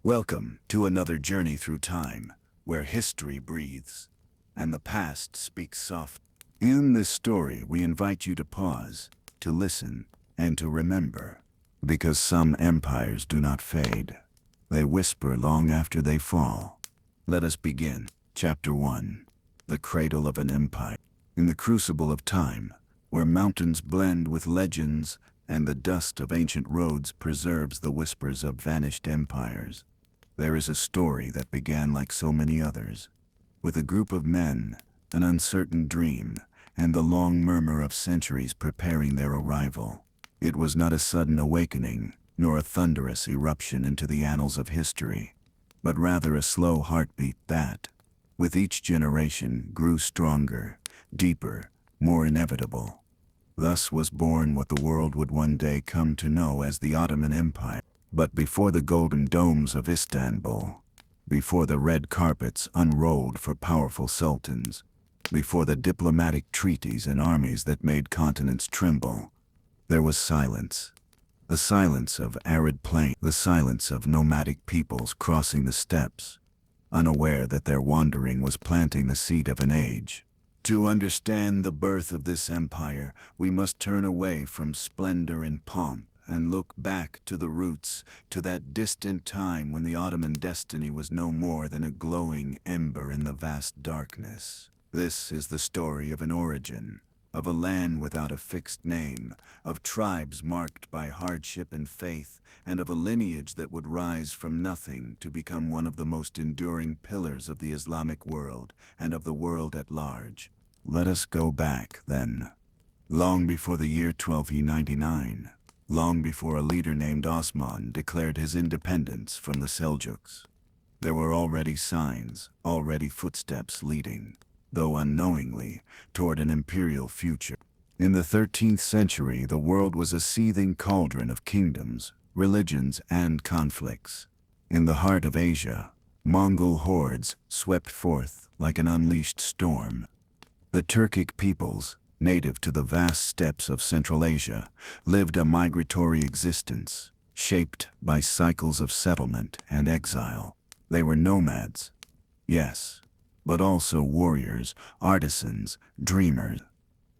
Welcome to another journey through time, where history breathes, and the past speaks soft. In this story, we invite you to pause, to listen, and to remember. Because some empires do not fade. They whisper long after they fall. Let us begin. Chapter 1. The Cradle of an Empire. In the crucible of time, where mountains blend with legends, and the dust of ancient roads preserves the whispers of vanished empires, there is a story that began like so many others, with a group of men, an uncertain dream, and the long murmur of centuries preparing their arrival. It was not a sudden awakening, nor a thunderous eruption into the annals of history, but rather a slow heartbeat that, with each generation, grew stronger, deeper, more inevitable. Thus was born what the world would one day come to know as the Ottoman Empire. But before the golden domes of Istanbul, before the red carpets unrolled for powerful sultans, before the diplomatic treaties and armies that made continents tremble, there was silence. The silence of arid plains, the silence of nomadic peoples crossing the steppes, unaware that their wandering was planting the seed of an age. To understand the birth of this empire, we must turn away from splendor and pomp, and look back to the roots, to that distant time when the Ottoman destiny was no more than a glowing ember in the vast darkness. This is the story of an origin, of a land without a fixed name, of tribes marked by hardship and faith, and of a lineage that would rise from nothing to become one of the most enduring pillars of the Islamic world and of the world at large. Let us go back, then, long before the year 1299. Long before a leader named Osman declared his independence from the Seljuks. There were already signs, already footsteps leading, though unknowingly, toward an imperial future. In the 13th century, the world was a seething cauldron of kingdoms, religions, and conflicts. In the heart of Asia, Mongol hordes swept forth like an unleashed storm. The Turkic peoples, native to the vast steppes of Central Asia, lived a migratory existence, shaped by cycles of settlement and exile. They were nomads, yes, but also warriors, artisans, dreamers.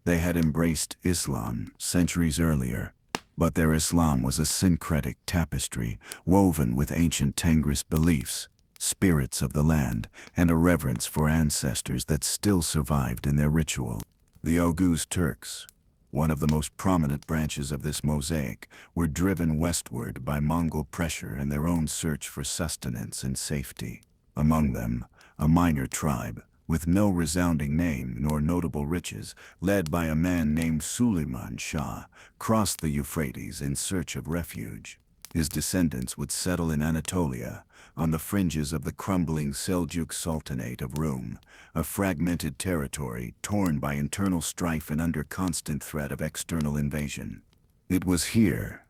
They had embraced Islam centuries earlier, but their Islam was a syncretic tapestry woven with ancient Tengris beliefs, spirits of the land, and a reverence for ancestors that still survived in their ritual. The Oghuz Turks, one of the most prominent branches of this mosaic, were driven westward by Mongol pressure and their own search for sustenance and safety. Among them, a minor tribe, with no resounding name nor notable riches, led by a man named Suleiman Shah, crossed the Euphrates in search of refuge. His descendants would settle in Anatolia, on the fringes of the crumbling Seljuk Sultanate of Rum, a fragmented territory torn by internal strife and under constant threat of external invasion. It was here,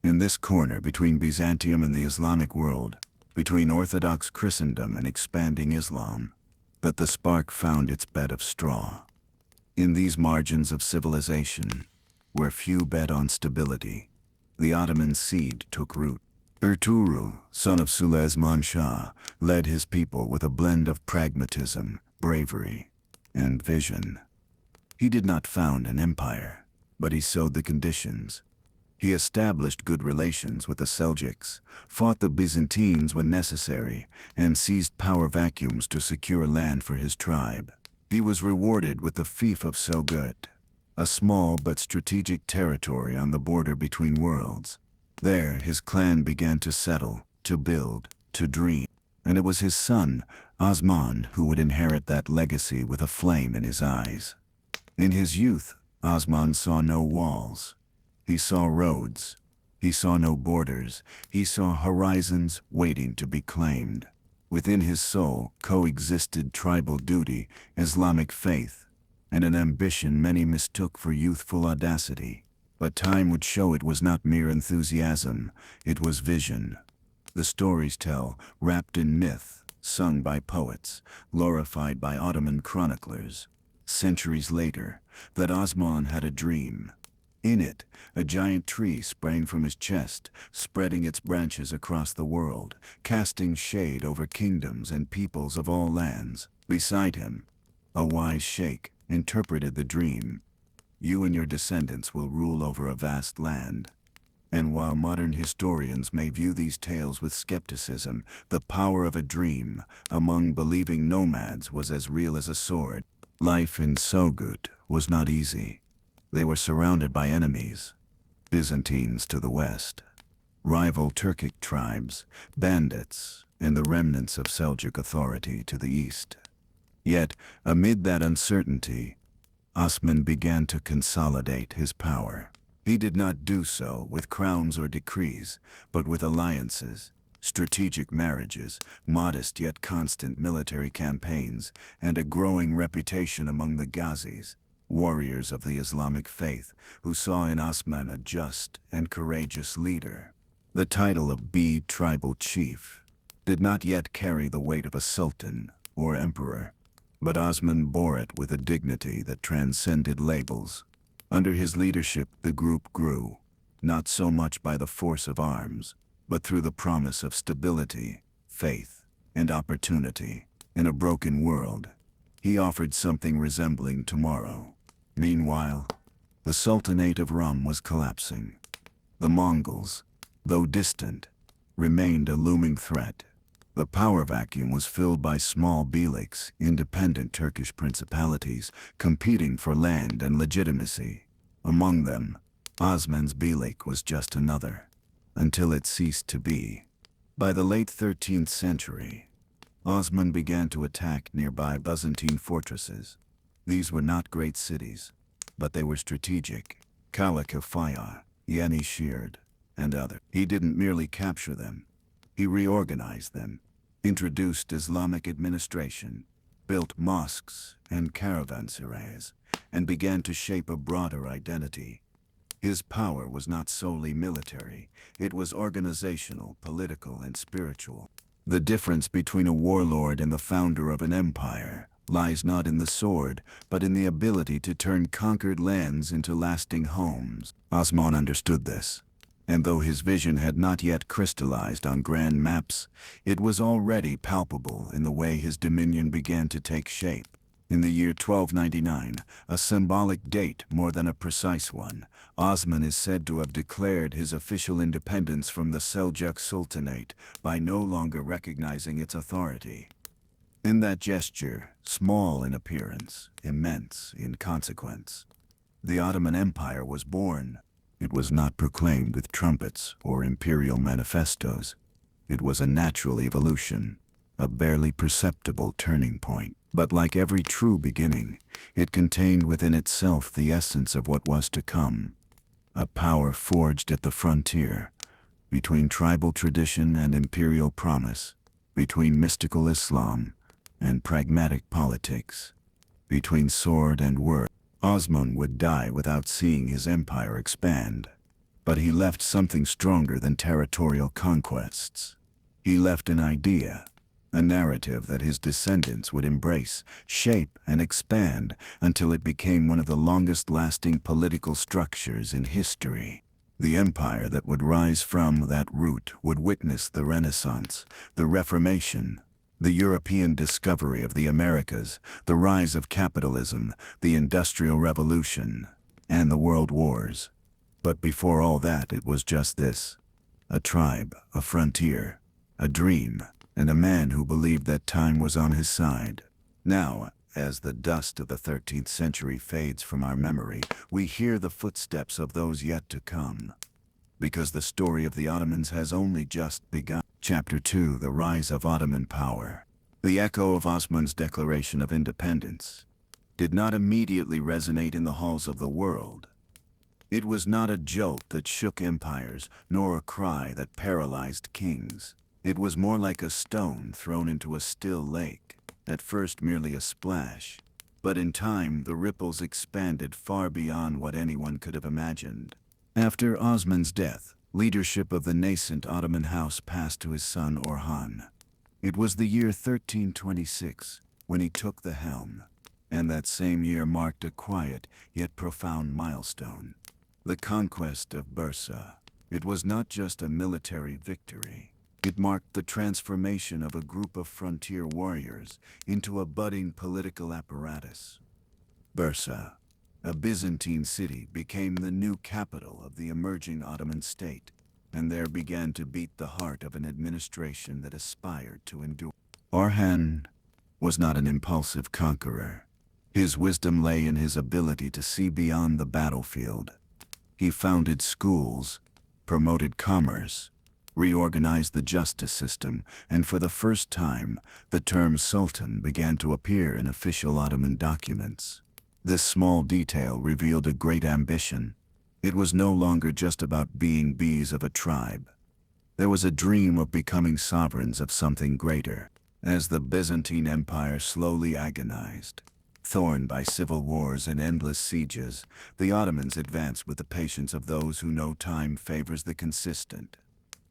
in this corner between Byzantium and the Islamic world, between Orthodox Christendom and expanding Islam, that the spark found its bed of straw. In these margins of civilization, where few bet on stability, the Ottoman seed took root. Ertuğrul, son of Süleyman Shah, led his people with a blend of pragmatism, bravery, and vision. He did not found an empire, but he sowed the conditions. He established good relations with the Seljuks, fought the Byzantines when necessary, and seized power vacuums to secure land for his tribe. He was rewarded with the fief of Sogod, a small but strategic territory on the border between worlds. There, his clan began to settle, to build, to dream. And it was his son, Osman, who would inherit that legacy with a flame in his eyes. In his youth, Osman saw no walls. He saw roads. He saw no borders. He saw horizons waiting to be claimed. Within his soul coexisted tribal duty, Islamic faith, and an ambition many mistook for youthful audacity. But time would show it was not mere enthusiasm, it was vision. The stories tell, wrapped in myth, sung by poets, glorified by Ottoman chroniclers, centuries later, that Osman had a dream. In it, a giant tree sprang from his chest, spreading its branches across the world, casting shade over kingdoms and peoples of all lands. Beside him, a wise sheikh interpreted the dream. You and your descendants will rule over a vast land. And while modern historians may view these tales with skepticism, the power of a dream among believing nomads was as real as a sword. Life in Sogut was not easy. They were surrounded by enemies, Byzantines to the west, rival Turkic tribes, bandits, and the remnants of Seljuk authority to the east. Yet, amid that uncertainty, Osman began to consolidate his power. He did not do so with crowns or decrees, but with alliances, strategic marriages, modest yet constant military campaigns, and a growing reputation among the Ghazis, warriors of the Islamic faith, who saw in Osman a just and courageous leader. The title of Bede tribal chief did not yet carry the weight of a sultan or emperor, but Osman bore it with a dignity that transcended labels. Under his leadership, the group grew, not so much by the force of arms, but through the promise of stability, faith, and opportunity. In a broken world, he offered something resembling tomorrow. Meanwhile, the Sultanate of Rum was collapsing. The Mongols, though distant, remained a looming threat. The power vacuum was filled by small beyliks, independent Turkish principalities, competing for land and legitimacy. Among them, Osman's beylik was just another, until it ceased to be. By the late 13th century, Osman began to attack nearby Byzantine fortresses. These were not great cities, but they were strategic. Kalakafaya, Yenişehir, and others. He didn't merely capture them. He reorganized them, introduced Islamic administration, built mosques and caravanserais, and began to shape a broader identity. His power was not solely military, it was organizational, political, and spiritual. The difference between a warlord and the founder of an empire lies not in the sword, but in the ability to turn conquered lands into lasting homes. Osman understood this, and though his vision had not yet crystallized on grand maps, it was already palpable in the way his dominion began to take shape. In the year 1299, a symbolic date more than a precise one, Osman is said to have declared his official independence from the Seljuk Sultanate by no longer recognizing its authority. In that gesture, small in appearance, immense in consequence, the Ottoman Empire was born. It was not proclaimed with trumpets or imperial manifestos. It was a natural evolution, a barely perceptible turning point. But like every true beginning, it contained within itself the essence of what was to come. A power forged at the frontier, between tribal tradition and imperial promise, between mystical Islam and pragmatic politics, between sword and word. Osman would die without seeing his empire expand, but he left something stronger than territorial conquests. He left an idea, a narrative that his descendants would embrace, shape, and expand until it became one of the longest-lasting political structures in history. The empire that would rise from that root would witness the Renaissance, the Reformation, the European discovery of the Americas, the rise of capitalism, the Industrial Revolution, and the World Wars. But before all that, it was just this: a tribe, a frontier, a dream, and a man who believed that time was on his side. Now, as the dust of the 13th century fades from our memory, we hear the footsteps of those yet to come. Because the story of the Ottomans has only just begun. Chapter 2: The Rise of Ottoman Power. The echo of Osman's Declaration of Independence did not immediately resonate in the halls of the world. It was not a jolt that shook empires, nor a cry that paralyzed kings. It was more like a stone thrown into a still lake, at first merely a splash, but in time the ripples expanded far beyond what anyone could have imagined. After Osman's death, leadership of the nascent Ottoman house passed to his son Orhan. It was the year 1326 when he took the helm, and that same year marked a quiet yet profound milestone. The conquest of Bursa. It was not just a military victory. It marked the transformation of a group of frontier warriors into a budding political apparatus. Bursa, a Byzantine city, became the new capital of the emerging Ottoman state, and there began to beat the heart of an administration that aspired to endure. Orhan was not an impulsive conqueror. His wisdom lay in his ability to see beyond the battlefield. He founded schools, promoted commerce, reorganized the justice system, and for the first time, the term sultan began to appear in official Ottoman documents. This small detail revealed a great ambition. It was no longer just about being bees of a tribe. There was a dream of becoming sovereigns of something greater. As the Byzantine Empire slowly agonized, thorned by civil wars and endless sieges, the Ottomans advanced with the patience of those who know time favors the consistent.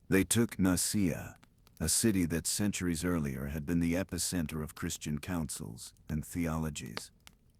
They took Nicaea, a city that centuries earlier had been the epicenter of Christian councils and theologies.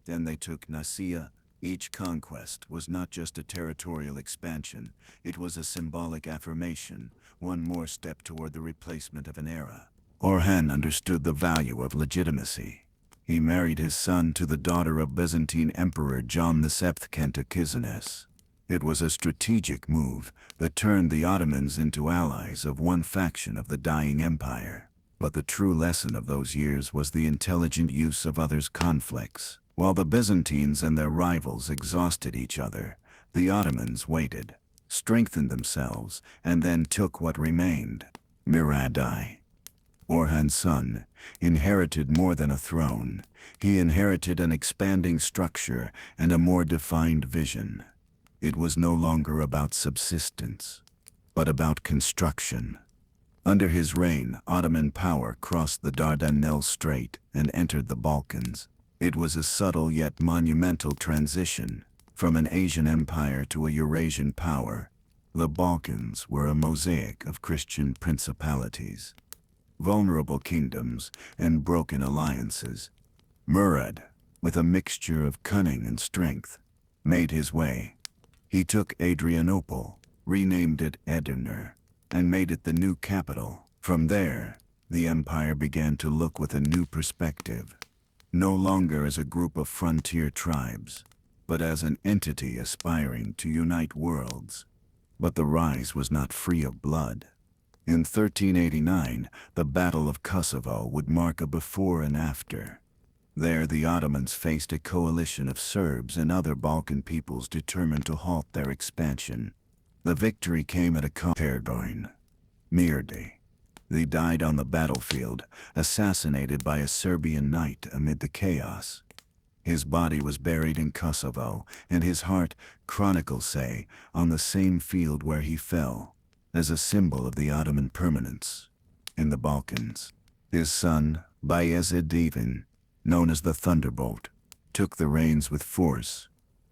Then they took Nicaea. Each conquest was not just a territorial expansion, it was a symbolic affirmation, one more step toward the replacement of an era. Orhan understood the value of legitimacy. He married his son to the daughter of Byzantine Emperor John VII Cantacuzene. It was a strategic move that turned the Ottomans into allies of one faction of the dying empire. But the true lesson of those years was the intelligent use of others' conflicts. While the Byzantines and their rivals exhausted each other, the Ottomans waited, strengthened themselves, and then took what remained. Murad I, Orhan's son, inherited more than a throne. He inherited an expanding structure and a more defined vision. It was no longer about subsistence, but about construction. Under his reign, Ottoman power crossed the Dardanelles Strait and entered the Balkans. It was a subtle yet monumental transition, from an Asian empire to a Eurasian power. The Balkans were a mosaic of Christian principalities, vulnerable kingdoms, and broken alliances. Murad, with a mixture of cunning and strength, made his way. He took Adrianople, renamed it Edirne, and made it the new capital. From there, the empire began to look with a new perspective, no longer as a group of frontier tribes, but as an entity aspiring to unite worlds. But the rise was not free of blood. In 1389, the Battle of Kosovo would mark a before and after. There the Ottomans faced a coalition of Serbs and other Balkan peoples determined to halt their expansion. The victory came at a cost. Mirdi. They died on the battlefield, assassinated by a Serbian knight amid the chaos. His body was buried in Kosovo, and his heart, chronicles say, on the same field where he fell, as a symbol of the Ottoman permanence. In the Balkans, his son, Bayezid Divin, known as the Thunderbolt, took the reins with force.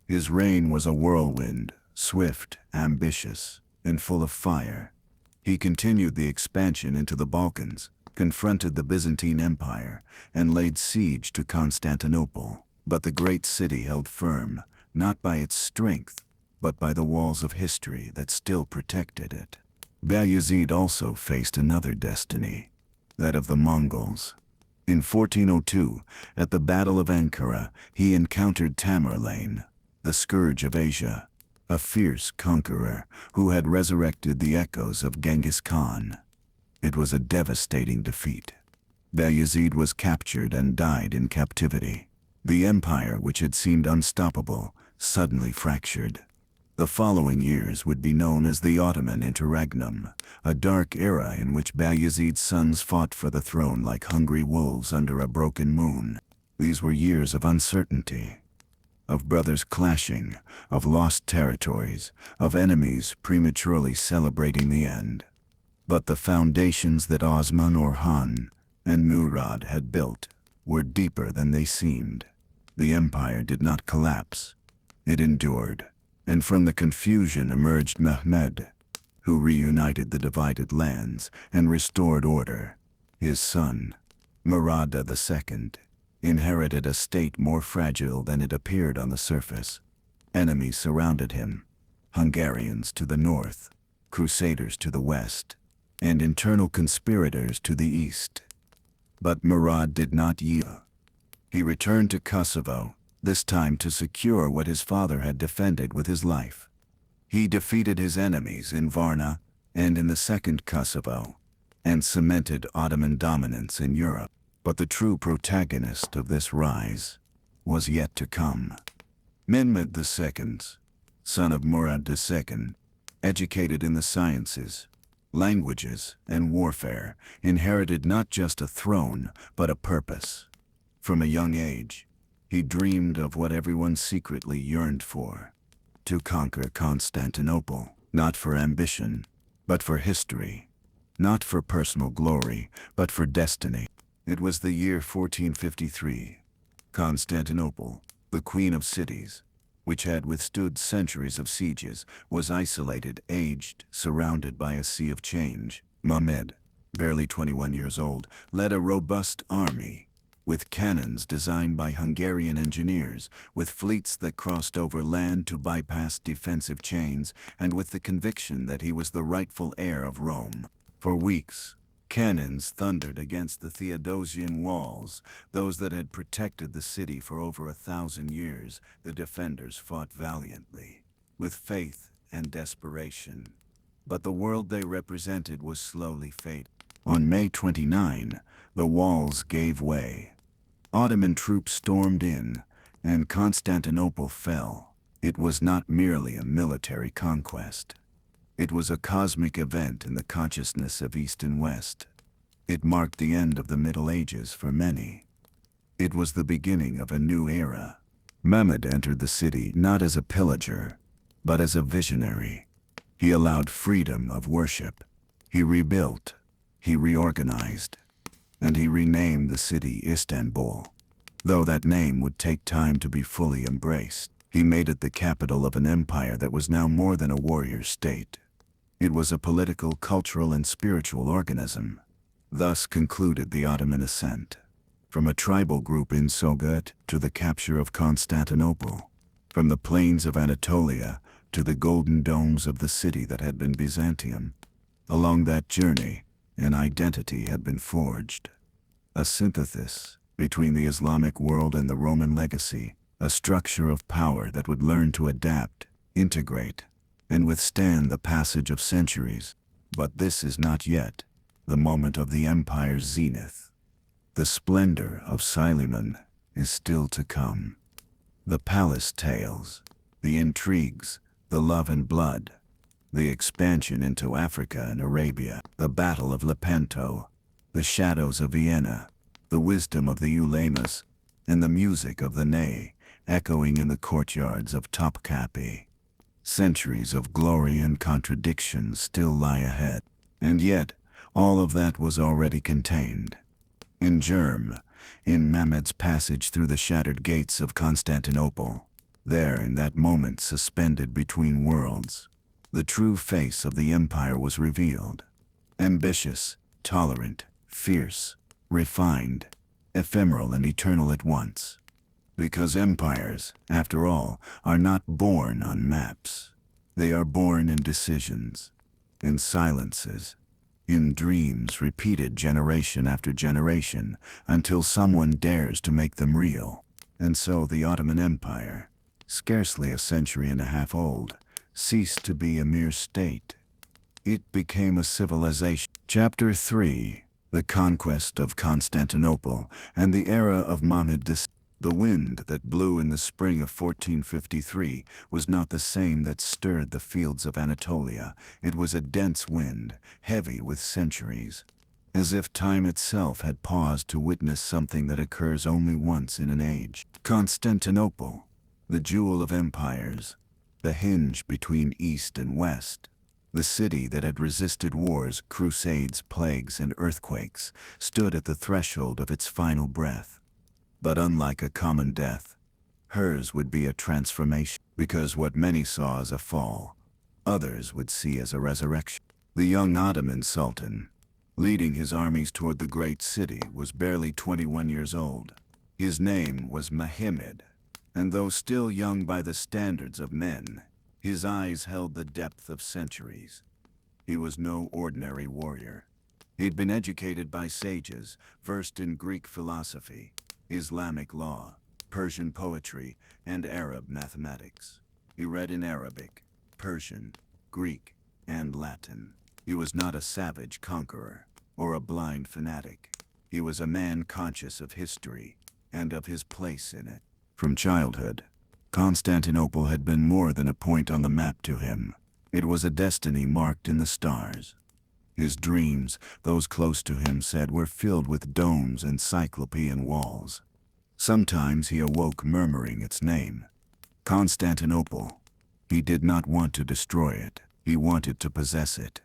His reign was a whirlwind, swift, ambitious, and full of fire. He continued the expansion into the Balkans, confronted the Byzantine Empire, and laid siege to Constantinople. But the great city held firm, not by its strength, but by the walls of history that still protected it. Bayezid also faced another destiny, that of the Mongols. In 1402, at the Battle of Ankara, he encountered Tamerlane, the scourge of Asia, a fierce conqueror who had resurrected the echoes of Genghis Khan. It was a devastating defeat. Bayezid was captured and died in captivity. The empire, which had seemed unstoppable, suddenly fractured. The following years would be known as the Ottoman Interregnum, a dark era in which Bayezid's sons fought for the throne like hungry wolves under a broken moon. These were years of uncertainty, of brothers clashing, of lost territories, of enemies prematurely celebrating the end. But the foundations that Osman, Orhan, and Murad had built were deeper than they seemed. The empire did not collapse. It endured. And from the confusion emerged Mehmed, who reunited the divided lands and restored order. His son, Murad II, inherited a state more fragile than it appeared on the surface. Enemies surrounded him, Hungarians to the north, Crusaders to the west, and internal conspirators to the east. But Murad did not yield. He returned to Kosovo, this time to secure what his father had defended with his life. He defeated his enemies in Varna and in the Second Kosovo, and cemented Ottoman dominance in Europe. But the true protagonist of this rise was yet to come. Mehmed II, son of Murad II, educated in the sciences, languages, and warfare, inherited not just a throne, but a purpose. From a young age, he dreamed of what everyone secretly yearned for: to conquer Constantinople, not for ambition, but for history, not for personal glory, but for destiny. It was the year 1453. Constantinople, the queen of cities, which had withstood centuries of sieges, was isolated, aged, surrounded by a sea of change. Mehmed, barely 21 years old, led a robust army, with cannons designed by Hungarian engineers, with fleets that crossed over land to bypass defensive chains, and with the conviction that he was the rightful heir of Rome. For weeks, cannons thundered against the Theodosian walls, those that had protected the city for over 1,000 years. The defenders fought valiantly, with faith and desperation. But the world they represented was slowly fading. On May 29, the walls gave way. Ottoman troops stormed in, and Constantinople fell. It was not merely a military conquest. It was a cosmic event in the consciousness of East and West. It marked the end of the Middle Ages for many. It was the beginning of a new era. Mehmed entered the city not as a pillager, but as a visionary. He allowed freedom of worship. He rebuilt. He reorganized. And he renamed the city Istanbul. Though that name would take time to be fully embraced, he made it the capital of an empire that was now more than a warrior state. It was a political, cultural, and spiritual organism. Thus concluded the Ottoman ascent. From a tribal group in Sogut to the capture of Constantinople. From the plains of Anatolia to the golden domes of the city that had been Byzantium. Along that journey, an identity had been forged. A synthesis between the Islamic world and the Roman legacy, a structure of power that would learn to adapt, integrate, and withstand the passage of centuries. But this is not yet the moment of the empire's zenith. The splendor of Suleiman is still to come. The palace tales, the intrigues, the love and blood, the expansion into Africa and Arabia, the Battle of Lepanto, the shadows of Vienna, the wisdom of the Ulemas, and the music of the Ney, echoing in the courtyards of Topkapi. Centuries of glory and contradiction still lie ahead. And yet, all of that was already contained. In Germ, in Mehmed's passage through the shattered gates of Constantinople, there in that moment suspended between worlds, the true face of the empire was revealed. Ambitious, tolerant, fierce, refined, ephemeral and eternal at once. Because empires, after all, are not born on maps. They are born in decisions, in silences, in dreams repeated generation after generation, until someone dares to make them real. And so the Ottoman Empire, scarcely a century and a half old, ceased to be a mere state. It became a civilization. Chapter 3: The Conquest of Constantinople and the Era of Mehmed II. The wind that blew in the spring of 1453 was not the same that stirred the fields of Anatolia. It was a dense wind, heavy with centuries, as if time itself had paused to witness something that occurs only once in an age. Constantinople, the jewel of empires, the hinge between East and West, the city that had resisted wars, crusades, plagues, and earthquakes, stood at the threshold of its final breath. But unlike a common death, hers would be a transformation, because what many saw as a fall, others would see as a resurrection. The young Ottoman Sultan, leading his armies toward the great city, was barely 21 years old. His name was Mehmed, and though still young by the standards of men, His eyes held the depth of centuries. He was no ordinary warrior. He'd been educated by sages, versed in Greek philosophy, Islamic law, Persian poetry, and Arab mathematics. He read in Arabic, Persian, Greek, and Latin. He was not a savage conqueror or a blind fanatic. He was a man conscious of history and of his place in it. From childhood, Constantinople had been more than a point on the map to him. It was a destiny marked in the stars. His dreams, those close to him said, were filled with domes and cyclopean walls. Sometimes he awoke murmuring its name, Constantinople. He did not want to destroy it. He wanted to possess it.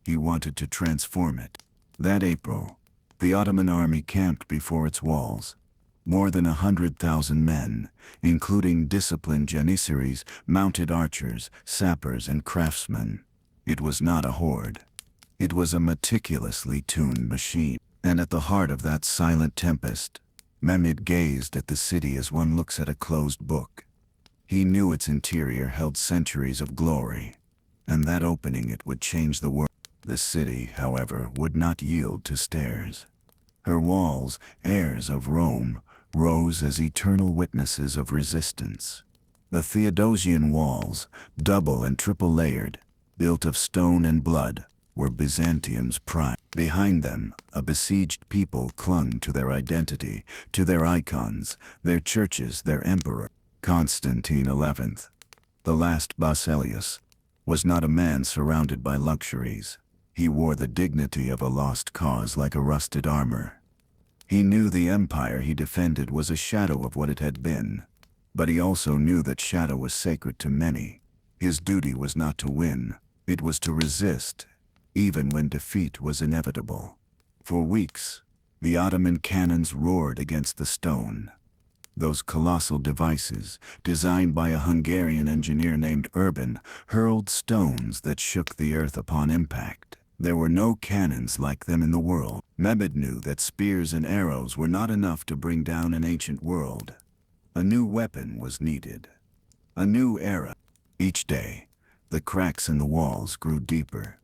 He wanted to transform it. That April, the Ottoman army camped before its walls. More than 100,000 men, including disciplined janissaries, mounted archers, sappers, and craftsmen. It was not a horde. It was a meticulously tuned machine. And at the heart of that silent tempest, Mehmed gazed at the city as one looks at a closed book. He knew its interior held centuries of glory, and that opening it would change the world. The city, however, would not yield to stares. Her walls, heirs of Rome, rose as eternal witnesses of resistance. The Theodosian walls, double and triple layered, built of stone and blood, were Byzantium's pride. Behind them, a besieged people clung to their identity, to their icons, their churches, their emperor. Constantine XI, the last Basileus, was not a man surrounded by luxuries. He wore the dignity of a lost cause like a rusted armor. He knew the empire he defended was a shadow of what it had been, but he also knew that shadow was sacred to many. His duty was not to win, it was to resist, even when defeat was inevitable. For weeks, the Ottoman cannons roared against the stone. Those colossal devices, designed by a Hungarian engineer named Urban, hurled stones that shook the earth upon impact. There were no cannons like them in the world. Mehmed knew that spears and arrows were not enough to bring down an ancient world. A new weapon was needed. A new era. Each day, the cracks in the walls grew deeper.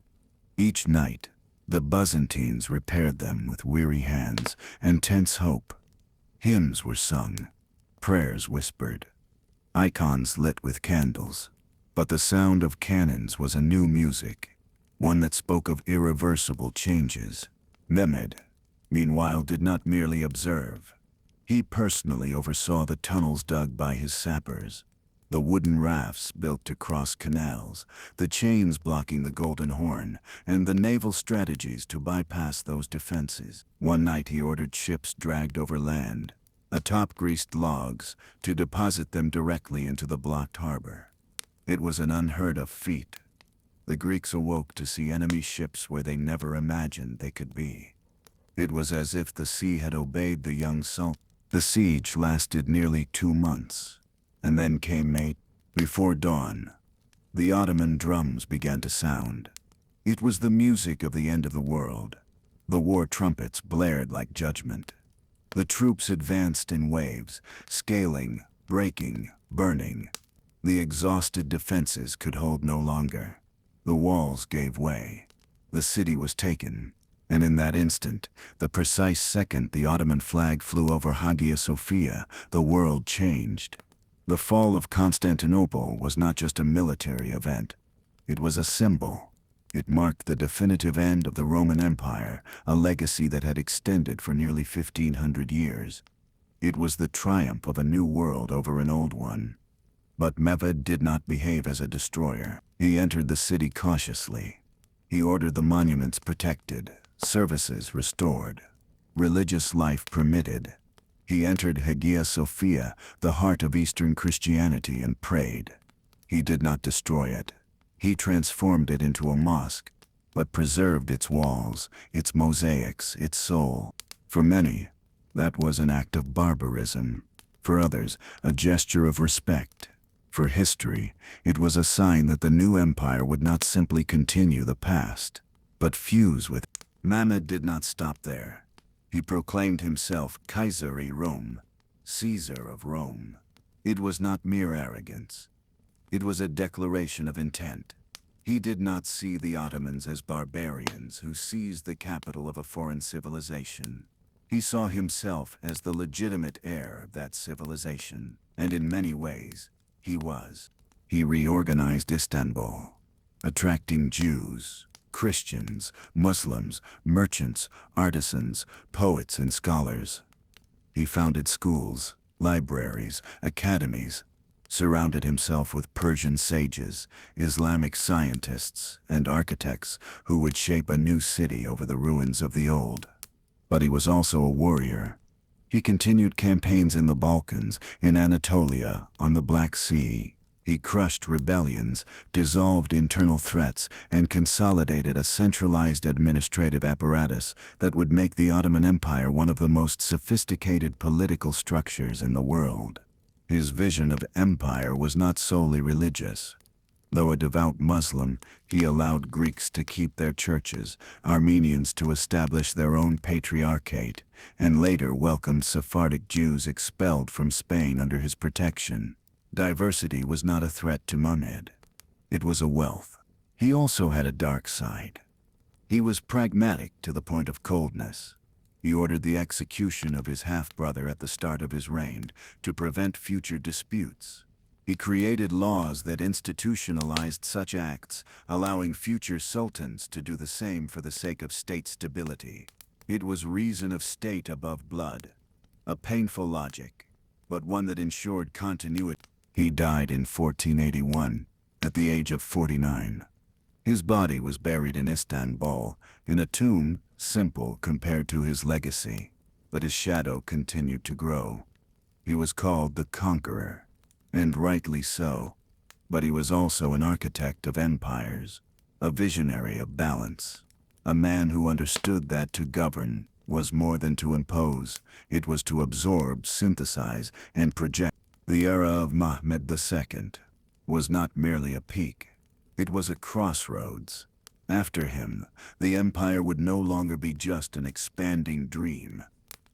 Each night, the Byzantines repaired them with weary hands and tense hope. Hymns were sung, prayers whispered, icons lit with candles. But the sound of cannons was a new music, one that spoke of irreversible changes. Mehmed, meanwhile, did not merely observe. He personally oversaw the tunnels dug by his sappers, the wooden rafts built to cross canals, the chains blocking the Golden Horn, and the naval strategies to bypass those defenses. One night he ordered ships dragged over land, atop greased logs, to deposit them directly into the blocked harbor. It was an unheard-of feat. The Greeks awoke to see enemy ships where they never imagined they could be. It was as if the sea had obeyed the young sultan. The siege lasted nearly 2 months, and then came May. Before dawn, the Ottoman drums began to sound. It was the music of the end of the world. The war trumpets blared like judgment. The troops advanced in waves, scaling, breaking, burning. The exhausted defenses could hold no longer. The walls gave way. The city was taken. And in that instant, the precise second the Ottoman flag flew over Hagia Sophia, the world changed. The fall of Constantinople was not just a military event. It was a symbol. It marked the definitive end of the Roman Empire, a legacy that had extended for nearly 1,500 years. It was the triumph of a new world over an old one. But Mehmed did not behave as a destroyer. He entered the city cautiously. He ordered the monuments protected, services restored, religious life permitted. He entered Hagia Sophia, the heart of Eastern Christianity, and prayed. He did not destroy it. He transformed it into a mosque, but preserved its walls, its mosaics, its soul. For many, that was an act of barbarism. For others, a gesture of respect. For history, it was a sign that the new empire would not simply continue the past, but fuse with it. Mehmed did not stop there. He proclaimed himself Kaiser-i Rome, Caesar of Rome. It was not mere arrogance. It was a declaration of intent. He did not see the Ottomans as barbarians who seized the capital of a foreign civilization. He saw himself as the legitimate heir of that civilization, and in many ways, he was. He reorganized Istanbul, attracting Jews, Christians, Muslims, merchants, artisans, poets, and scholars. He founded schools, libraries, academies, surrounded himself with Persian sages, Islamic scientists, and architects who would shape a new city over the ruins of the old. But he was also a warrior. He continued campaigns in the Balkans, in Anatolia, on the Black Sea. He crushed rebellions, dissolved internal threats, and consolidated a centralized administrative apparatus that would make the Ottoman Empire one of the most sophisticated political structures in the world. His vision of empire was not solely religious. Though a devout Muslim, he allowed Greeks to keep their churches, Armenians to establish their own patriarchate, and later welcomed Sephardic Jews expelled from Spain under his protection. Diversity was not a threat to Muhammad. It was a wealth. He also had a dark side. He was pragmatic to the point of coldness. He ordered the execution of his half-brother at the start of his reign to prevent future disputes. He created laws that institutionalized such acts, allowing future sultans to do the same for the sake of state stability. It was reason of state above blood. A painful logic, but one that ensured continuity. He died in 1481, at the age of 49. His body was buried in Istanbul, in a tomb, simple compared to his legacy, but his shadow continued to grow. He was called the Conqueror, and rightly so, but he was also an architect of empires, a visionary of balance, a man who understood that to govern was more than to impose, it was to absorb, synthesize, and project. The era of Mehmed II was not merely a peak, it was a crossroads. After him, the empire would no longer be just an expanding dream.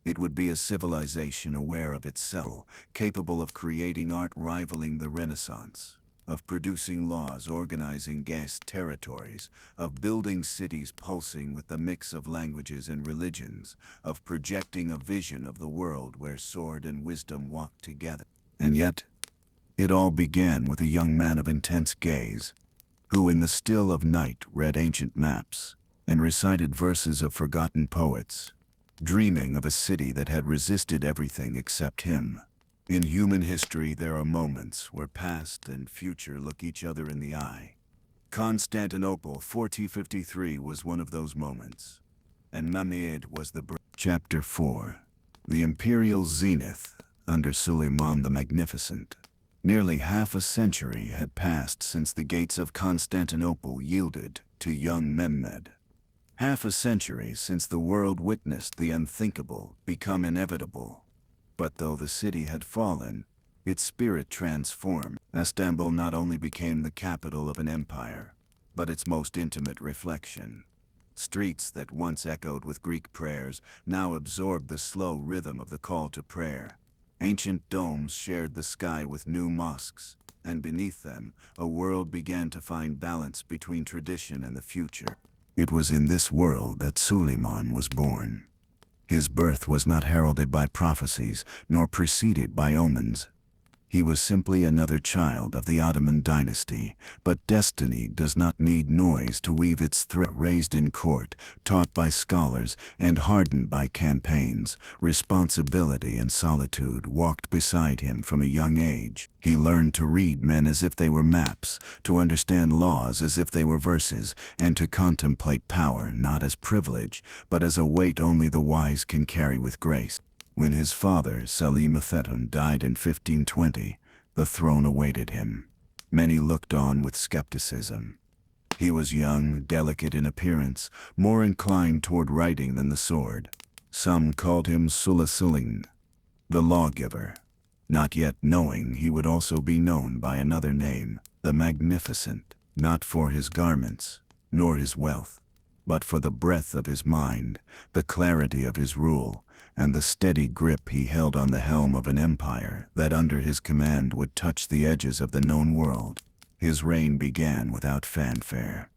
It would be a civilization aware of itself, capable of creating art rivaling the Renaissance, of producing laws organizing vast territories, of building cities pulsing with the mix of languages and religions, of projecting a vision of the world where sword and wisdom walk together. And yet, it all began with a young man of intense gaze, who in the still of night read ancient maps and recited verses of forgotten poets, dreaming of a city that had resisted everything except him. In human history, there are moments where past and future look each other in the eye. Constantinople 1453 was one of those moments, and Mehmed was the Chapter 4. The Imperial Zenith under Suleiman the Magnificent. Nearly half a century had passed since the gates of Constantinople yielded to young Mehmed. Half a century since the world witnessed the unthinkable become inevitable. But though the city had fallen, its spirit transformed. Istanbul not only became the capital of an empire, but its most intimate reflection. Streets that once echoed with Greek prayers now absorbed the slow rhythm of the call to prayer. Ancient domes shared the sky with new mosques, and beneath them, a world began to find balance between tradition and the future. It was in this world that Suleiman was born. His birth was not heralded by prophecies, nor preceded by omens. He was simply another child of the Ottoman dynasty, but destiny does not need noise to weave its thread. Raised in court, taught by scholars, and hardened by campaigns, responsibility and solitude walked beside him from a young age. He learned to read men as if they were maps, to understand laws as if they were verses, and to contemplate power not as privilege, but as a weight only the wise can carry with grace. When his father, Selim Athetun, died in 1520, the throne awaited him. Many looked on with skepticism. He was young, delicate in appearance, more inclined toward writing than the sword. Some called him Sulasulin, the lawgiver, not yet knowing he would also be known by another name, the Magnificent, not for his garments, nor his wealth, but for the breadth of his mind, the clarity of his rule, and the steady grip he held on the helm of an empire that under his command would touch the edges of the known world. His reign began without fanfare.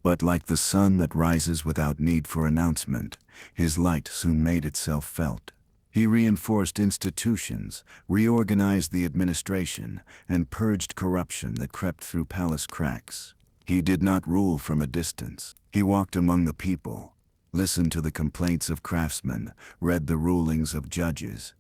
But like the sun that rises without need for announcement, his light soon made itself felt. He reinforced institutions, reorganized the administration, and purged corruption that crept through palace cracks. He did not rule from a distance. He walked among the people, listened to the complaints of craftsmen, read the rulings of judges.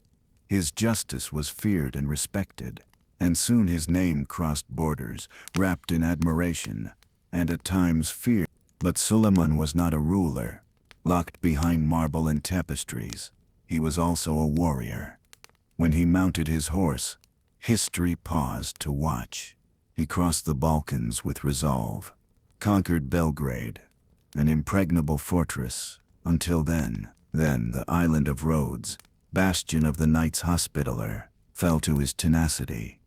His justice was feared and respected, and soon his name crossed borders, wrapped in admiration, and at times fear. But Suleiman was not a ruler, locked behind marble and tapestries. He was also a warrior. When he mounted his horse, history paused to watch. He crossed the Balkans with resolve, conquered Belgrade, an impregnable fortress. Until then the island of Rhodes, bastion of the Knights Hospitaller, fell to his tenacity.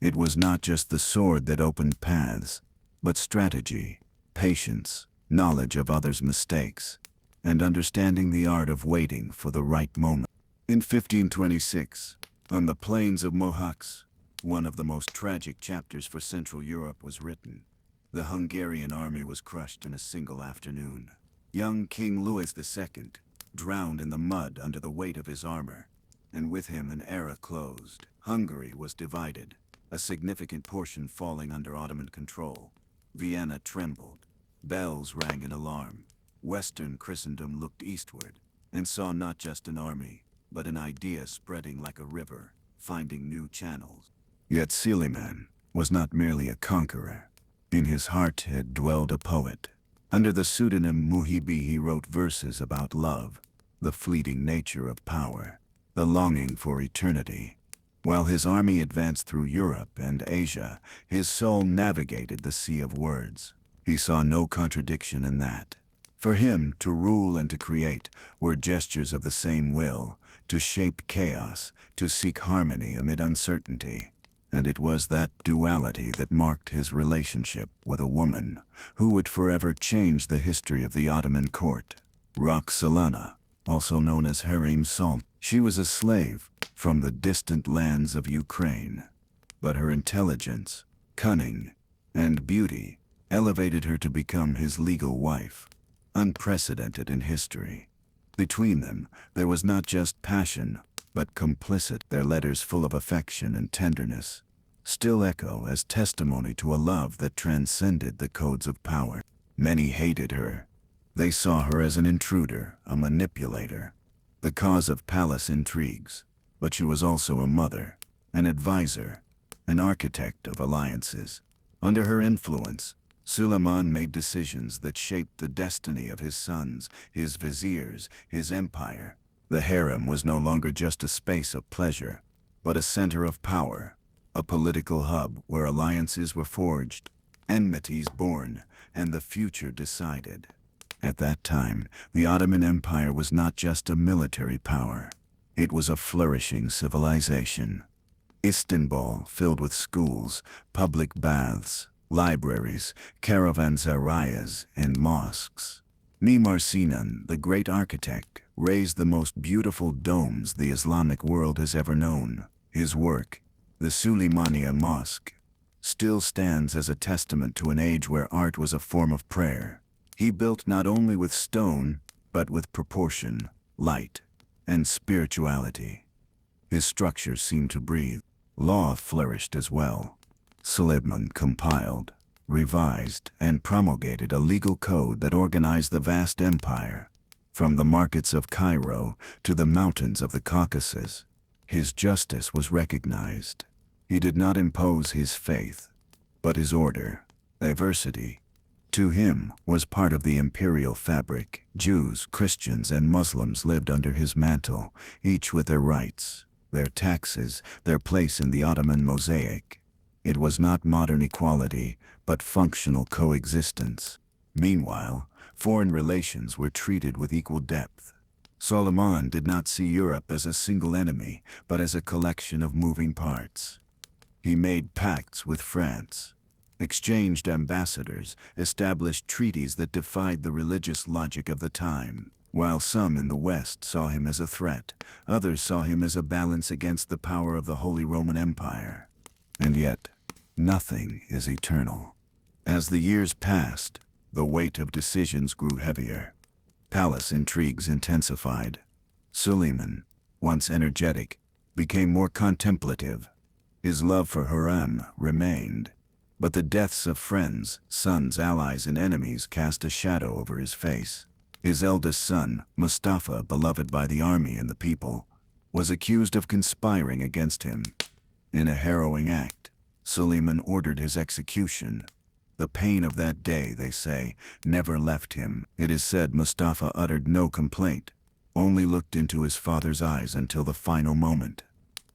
It was not just the sword that opened paths, but strategy, patience, knowledge of others' mistakes, and understanding the art of waiting for the right moment. In 1526, on the plains of Mohacs, one of the most tragic chapters for Central Europe was written. The Hungarian army was crushed in a single afternoon. Young King Louis II drowned in the mud under the weight of his armor, and with him an era closed. Hungary was divided, a significant portion falling under Ottoman control. Vienna trembled. Bells rang in alarm. Western Christendom looked eastward and saw not just an army, but an idea spreading like a river, finding new channels. Yet Suleiman was not merely a conqueror. In his heart had dwelled a poet. Under the pseudonym Muhibi he wrote verses about love, the fleeting nature of power, the longing for eternity. While his army advanced through Europe and Asia, his soul navigated the sea of words. He saw no contradiction in that. For him, to rule and to create were gestures of the same will, to shape chaos, to seek harmony amid uncertainty. And it was that duality that marked his relationship with a woman who would forever change the history of the Ottoman court. Roxolana, also known as Harem Sultan. She was a slave from the distant lands of Ukraine, but her intelligence, cunning, and beauty elevated her to become his legal wife, unprecedented in history. Between them, there was not just passion, but complicit. Their letters full of affection and tenderness still echo as testimony to a love that transcended the codes of power. Many hated her. They saw her as an intruder, a manipulator, the cause of palace intrigues. But she was also a mother, an advisor, an architect of alliances. Under her influence, Suleiman made decisions that shaped the destiny of his sons, his viziers, his empire. The harem was no longer just a space of pleasure, but a center of power, a political hub where alliances were forged, enmities born, and the future decided. At that time, the Ottoman Empire was not just a military power. It was a flourishing civilization. Istanbul, filled with schools, public baths, libraries, caravanserais, and mosques. Mimar Sinan, the great architect, raised the most beautiful domes the Islamic world has ever known. His work, the Suleymaniye Mosque, still stands as a testament to an age where art was a form of prayer. He built not only with stone, but with proportion, light, and spirituality. His structures seemed to breathe. Law flourished as well. Suleiman compiled, revised, and promulgated a legal code that organized the vast empire. From the markets of Cairo to the mountains of the Caucasus, his justice was recognized. He did not impose his faith, but his order. Diversity, to him, was part of the imperial fabric. Jews, Christians, and Muslims lived under his mantle, each with their rights, their taxes, their place in the Ottoman mosaic. It was not modern equality, but functional coexistence. Meanwhile, foreign relations were treated with equal depth. Suleiman did not see Europe as a single enemy, but as a collection of moving parts. He made pacts with France, exchanged ambassadors, established treaties that defied the religious logic of the time. While some in the West saw him as a threat, others saw him as a balance against the power of the Holy Roman Empire. And yet, nothing is eternal. As the years passed, the weight of decisions grew heavier. Palace intrigues intensified. Suleiman, once energetic, became more contemplative. His love for Hurrem remained, but the deaths of friends, sons, allies, and enemies cast a shadow over his face. His eldest son, Mustafa, beloved by the army and the people, was accused of conspiring against him. In a harrowing act, Suleiman ordered his execution. The pain of that day, they say, never left him. It is said Mustafa uttered no complaint, only looked into his father's eyes until the final moment.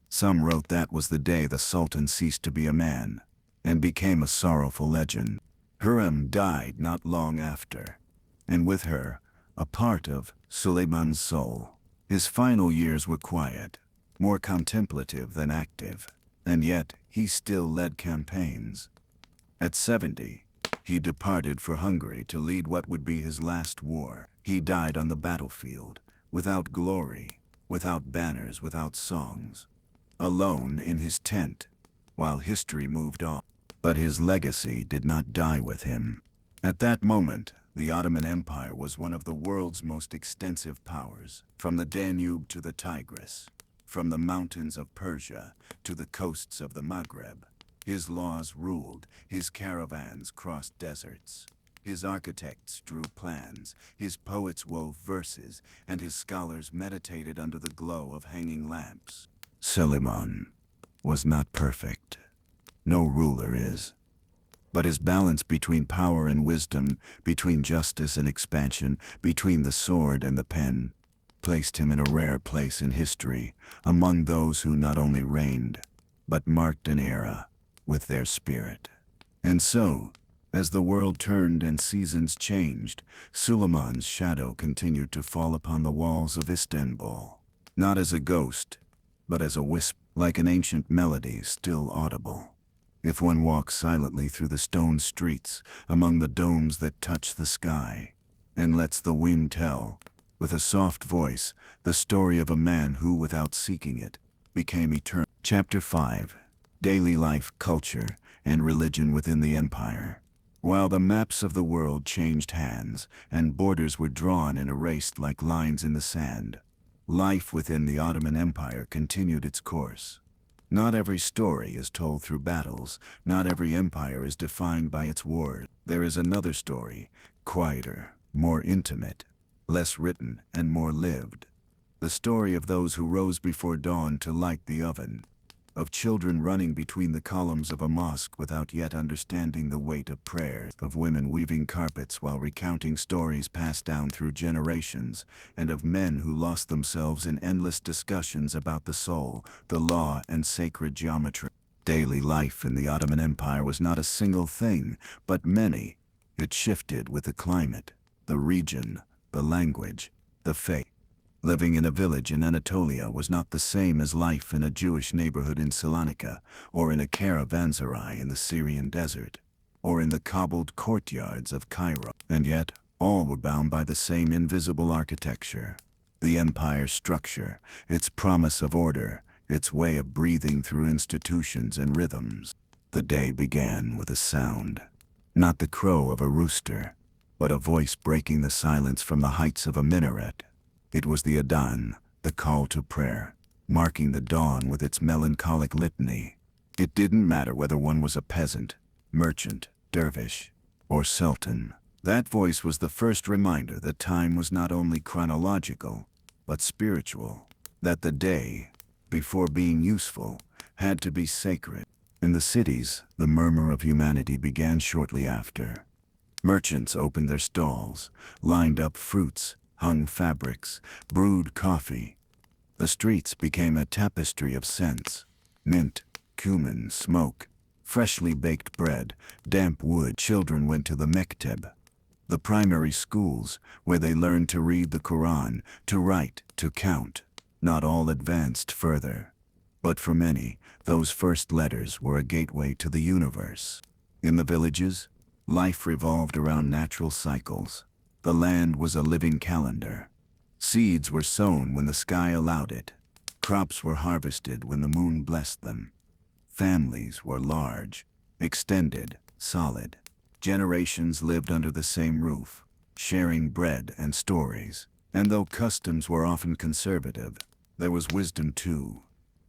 Some wrote that was the day the Sultan ceased to be a man and became a sorrowful legend. Hurrem died not long after, and with her, a part of Suleiman's soul. His final years were quiet, more contemplative than active, and yet he still led campaigns. At 70, he departed for Hungary to lead what would be his last war. He died on the battlefield, without glory, without banners, without songs, alone in his tent, while history moved on. But his legacy did not die with him. At that moment, the Ottoman Empire was one of the world's most extensive powers, from the Danube to the Tigris, from the mountains of Persia to the coasts of the Maghreb. His laws ruled, his caravans crossed deserts, his architects drew plans, his poets wove verses, and his scholars meditated under the glow of hanging lamps. Suleiman was not perfect. No ruler is. But his balance between power and wisdom, between justice and expansion, between the sword and the pen, placed him in a rare place in history, among those who not only reigned, but marked an era with their spirit. And so, as the world turned and seasons changed, Suleiman's shadow continued to fall upon the walls of Istanbul, not as a ghost, but as a wisp, like an ancient melody still audible. If one walks silently through the stone streets, among the domes that touch the sky, and lets the wind tell, with a soft voice, the story of a man who, without seeking it, became eternal. Chapter 5. Daily Life, Culture, and Religion Within the Empire. While the maps of the world changed hands, and borders were drawn and erased like lines in the sand, life within the Ottoman Empire continued its course. Not every story is told through battles, not every empire is defined by its wars. There is another story, quieter, more intimate, less written and more lived. The story of those who rose before dawn to light the oven, of children running between the columns of a mosque without yet understanding the weight of prayer, of women weaving carpets while recounting stories passed down through generations, and of men who lost themselves in endless discussions about the soul, the law, and sacred geometry. Daily life in the Ottoman Empire was not a single thing, but many. It shifted with the climate, the region, the language, the faith. Living in a village in Anatolia was not the same as life in a Jewish neighborhood in Salonika, or in a caravanserai in the Syrian desert, or in the cobbled courtyards of Cairo. And yet, all were bound by the same invisible architecture. The empire's structure, its promise of order, its way of breathing through institutions and rhythms. The day began with a sound. Not the crow of a rooster, but a voice breaking the silence from the heights of a minaret. It was the Adhan, the call to prayer, marking the dawn with its melancholic litany. It didn't matter whether one was a peasant, merchant, dervish, or sultan. That voice was the first reminder that time was not only chronological, but spiritual, that the day, before being useful, had to be sacred. In the cities, the murmur of humanity began shortly after. Merchants opened their stalls, lined up fruits, hung fabrics, brewed coffee. The streets became a tapestry of scents: mint, cumin, smoke, freshly baked bread, damp wood. Children went to the mekteb, the primary schools, where they learned to read the Quran, to write, to count. Not all advanced further, but for many, those first letters were a gateway to the universe. In the villages, life revolved around natural cycles. The land was a living calendar. Seeds were sown when the sky allowed it. Crops were harvested when the moon blessed them. Families were large, extended, solid. Generations lived under the same roof, sharing bread and stories. And though customs were often conservative, there was wisdom too.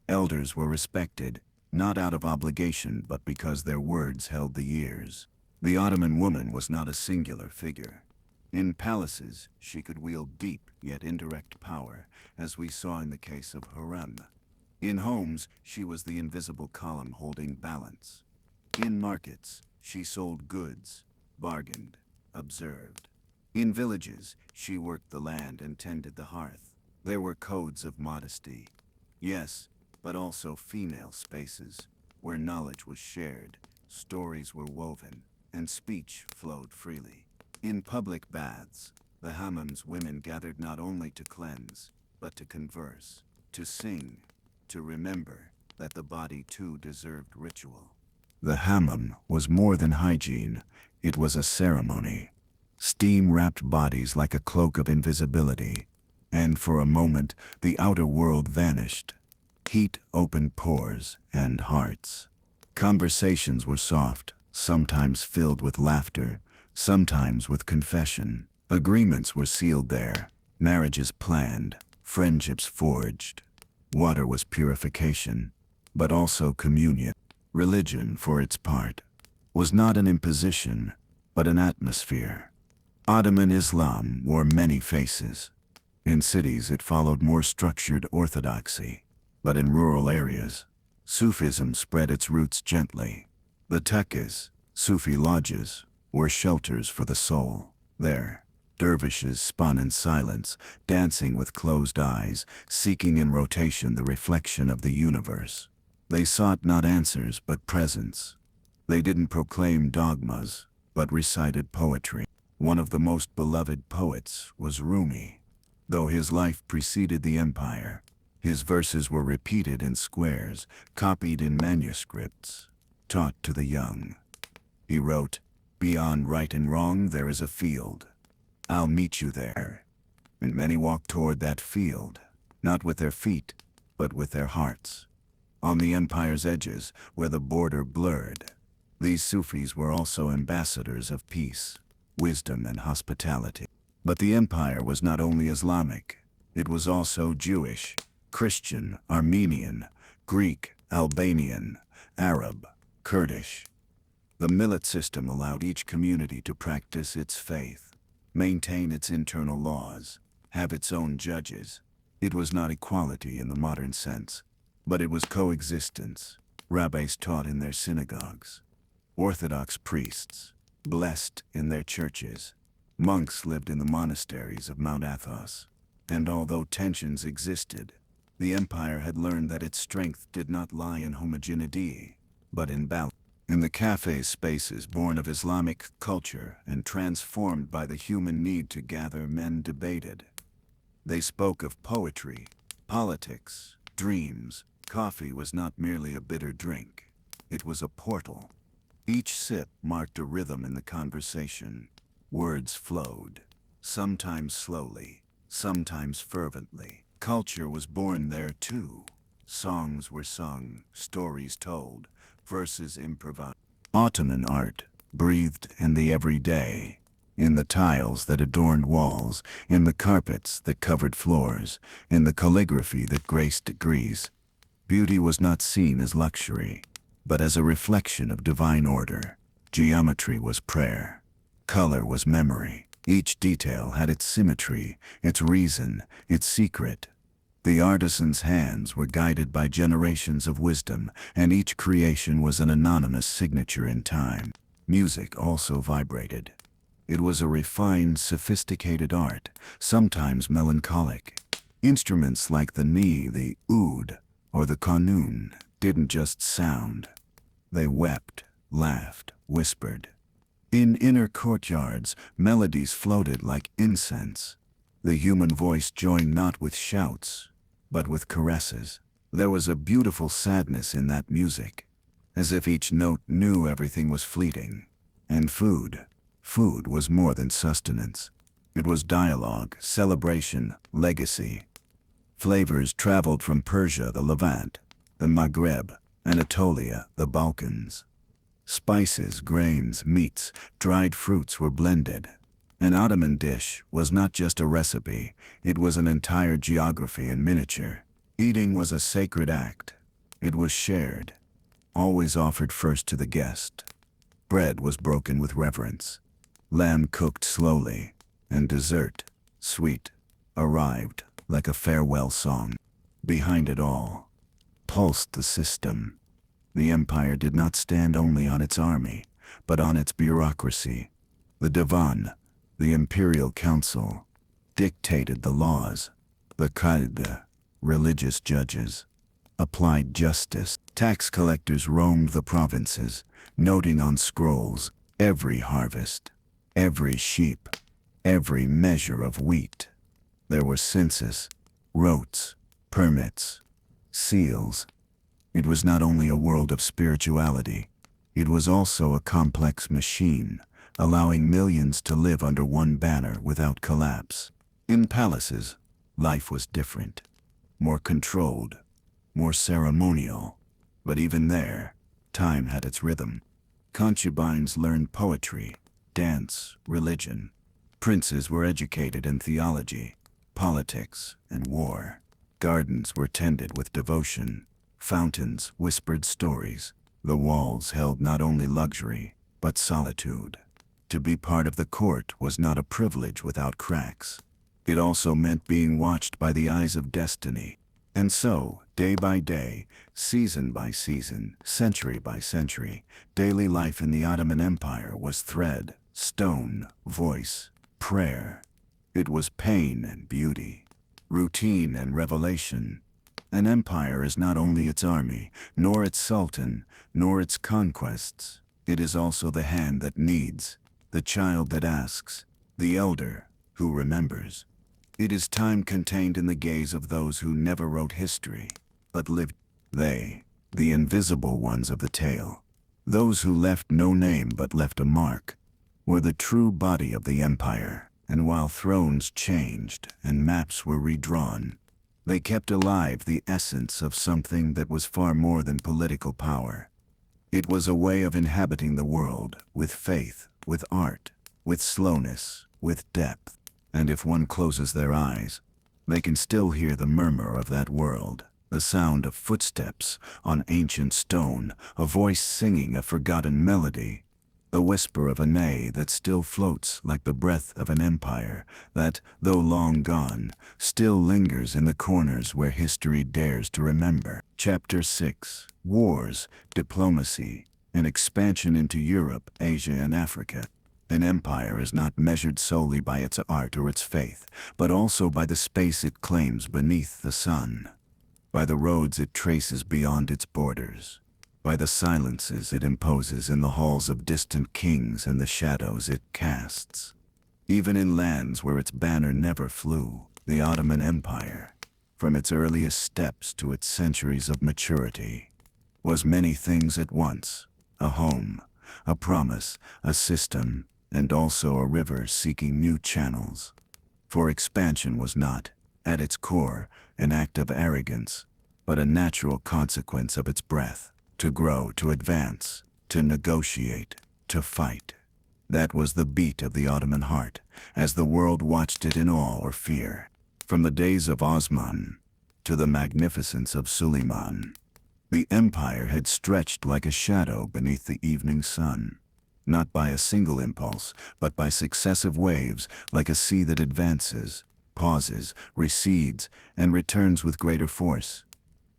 Elders were respected, not out of obligation but because their words held the years. The Ottoman woman was not a singular figure. In palaces, she could wield deep yet indirect power, as we saw in the case of Harem. In homes, she was the invisible column holding balance. In markets, she sold goods, bargained, observed. In villages, she worked the land and tended the hearth. There were codes of modesty. Yes, but also female spaces, where knowledge was shared, stories were woven, and speech flowed freely. In public baths, the hammams women gathered not only to cleanse, but to converse, to sing, to remember that the body too deserved ritual. The hammam was more than hygiene, it was a ceremony. Steam wrapped bodies like a cloak of invisibility, and for a moment the outer world vanished. Heat opened pores and hearts. Conversations were soft, sometimes filled with laughter, sometimes with confession. Agreements were sealed there, marriages planned, friendships forged. Water was purification, but also communion. Religion, for its part, was not an imposition, but an atmosphere. Ottoman Islam wore many faces. In cities it followed more structured orthodoxy, but in rural areas, Sufism spread its roots gently. The tekkes, Sufi lodges, were shelters for the soul. There, dervishes spun in silence, dancing with closed eyes, seeking in rotation the reflection of the universe. They sought not answers but presence. They didn't proclaim dogmas, but recited poetry. One of the most beloved poets was Rumi. Though his life preceded the empire, his verses were repeated in squares, copied in manuscripts, taught to the young. He wrote, "Beyond right and wrong there is a field. I'll meet you there." And many walked toward that field, not with their feet, but with their hearts. On the empire's edges, where the border blurred, these Sufis were also ambassadors of peace, wisdom, and hospitality. But the empire was not only Islamic, it was also Jewish, Christian, Armenian, Greek, Albanian, Arab, Kurdish. The millet system allowed each community to practice its faith, maintain its internal laws, have its own judges. It was not equality in the modern sense, but it was coexistence. Rabbis taught in their synagogues. Orthodox priests blessed in their churches. Monks lived in the monasteries of Mount Athos. And although tensions existed, the empire had learned that its strength did not lie in homogeneity, but in balance. In the cafe spaces born of Islamic culture and transformed by the human need to gather, men debated. They spoke of poetry, politics, dreams. Coffee was not merely a bitter drink. It was a portal. Each sip marked a rhythm in the conversation. Words flowed, sometimes slowly, sometimes fervently. Culture was born there too. Songs were sung, stories told, verses improvised. Ottoman art breathed in the everyday, in the tiles that adorned walls, in the carpets that covered floors, in the calligraphy that graced degrees. Beauty was not seen as luxury, but as a reflection of divine order. Geometry was prayer. Color was memory. Each detail had its symmetry, its reason, its secret. The artisan's hands were guided by generations of wisdom, and each creation was an anonymous signature in time. Music also vibrated. It was a refined, sophisticated art, sometimes melancholic. Instruments like the ney, the oud, or the qanun didn't just sound. They wept, laughed, whispered. In inner courtyards, melodies floated like incense. The human voice joined not with shouts, but with caresses. There was a beautiful sadness in that music, as if each note knew everything was fleeting. And food was more than sustenance. It was dialogue, celebration, legacy. Flavors traveled from Persia, the Levant, the Maghreb, Anatolia, the Balkans. Spices, grains, meats, dried fruits were blended. An Ottoman dish was not just a recipe, it was an entire geography in miniature. Eating was a sacred act. It was shared, always offered first to the guest. Bread was broken with reverence. Lamb cooked slowly, and dessert, sweet, arrived like a farewell song. Behind it all pulsed the system. The empire did not stand only on its army, but on its bureaucracy. The Divan, the imperial council, dictated the laws. The Qaeda, religious judges, applied justice. Tax collectors roamed the provinces, noting on scrolls every harvest, every sheep, every measure of wheat. There were census, rotes, permits, seals. It was not only a world of spirituality, it was also a complex machine, allowing millions to live under one banner without collapse. In palaces, life was different, more controlled, more ceremonial. But even there, time had its rhythm. Concubines learned poetry, dance, religion. Princes were educated in theology, politics, and war. Gardens were tended with devotion. Fountains whispered stories. The walls held not only luxury, but solitude. To be part of the court was not a privilege without cracks. It also meant being watched by the eyes of destiny. And so, day by day, season by season, century by century, daily life in the Ottoman Empire was thread, stone, voice, prayer. It was pain and beauty, routine and revelation. An empire is not only its army, nor its sultan, nor its conquests. It is also the hand that needs, the child that asks, the elder who remembers. It is time contained in the gaze of those who never wrote history, but lived. They, the invisible ones of the tale, those who left no name but left a mark, were the true body of the empire. And while thrones changed and maps were redrawn, they kept alive the essence of something that was far more than political power. It was a way of inhabiting the world, with faith, with art, with slowness, with depth. And if one closes their eyes, they can still hear the murmur of that world, the sound of footsteps on ancient stone, a voice singing a forgotten melody, the whisper of a nay that still floats like the breath of an empire that, though long gone, still lingers in the corners where history dares to remember. Chapter 6: Wars, Diplomacy, and Expansion into Europe, Asia, and Africa. An empire is not measured solely by its art or its faith, but also by the space it claims beneath the sun, by the roads it traces beyond its borders, by the silences it imposes in the halls of distant kings and the shadows it casts. Even in lands where its banner never flew, the Ottoman Empire, from its earliest steps to its centuries of maturity, was many things at once: a home, a promise, a system, and also a river seeking new channels. For expansion was not, at its core, an act of arrogance, but a natural consequence of its breath. To grow, to advance, to negotiate, to fight. That was the beat of the Ottoman heart, as the world watched it in awe or fear. From the days of Osman to the magnificence of Suleiman, the empire had stretched like a shadow beneath the evening sun. Not by a single impulse, but by successive waves, like a sea that advances, pauses, recedes, and returns with greater force.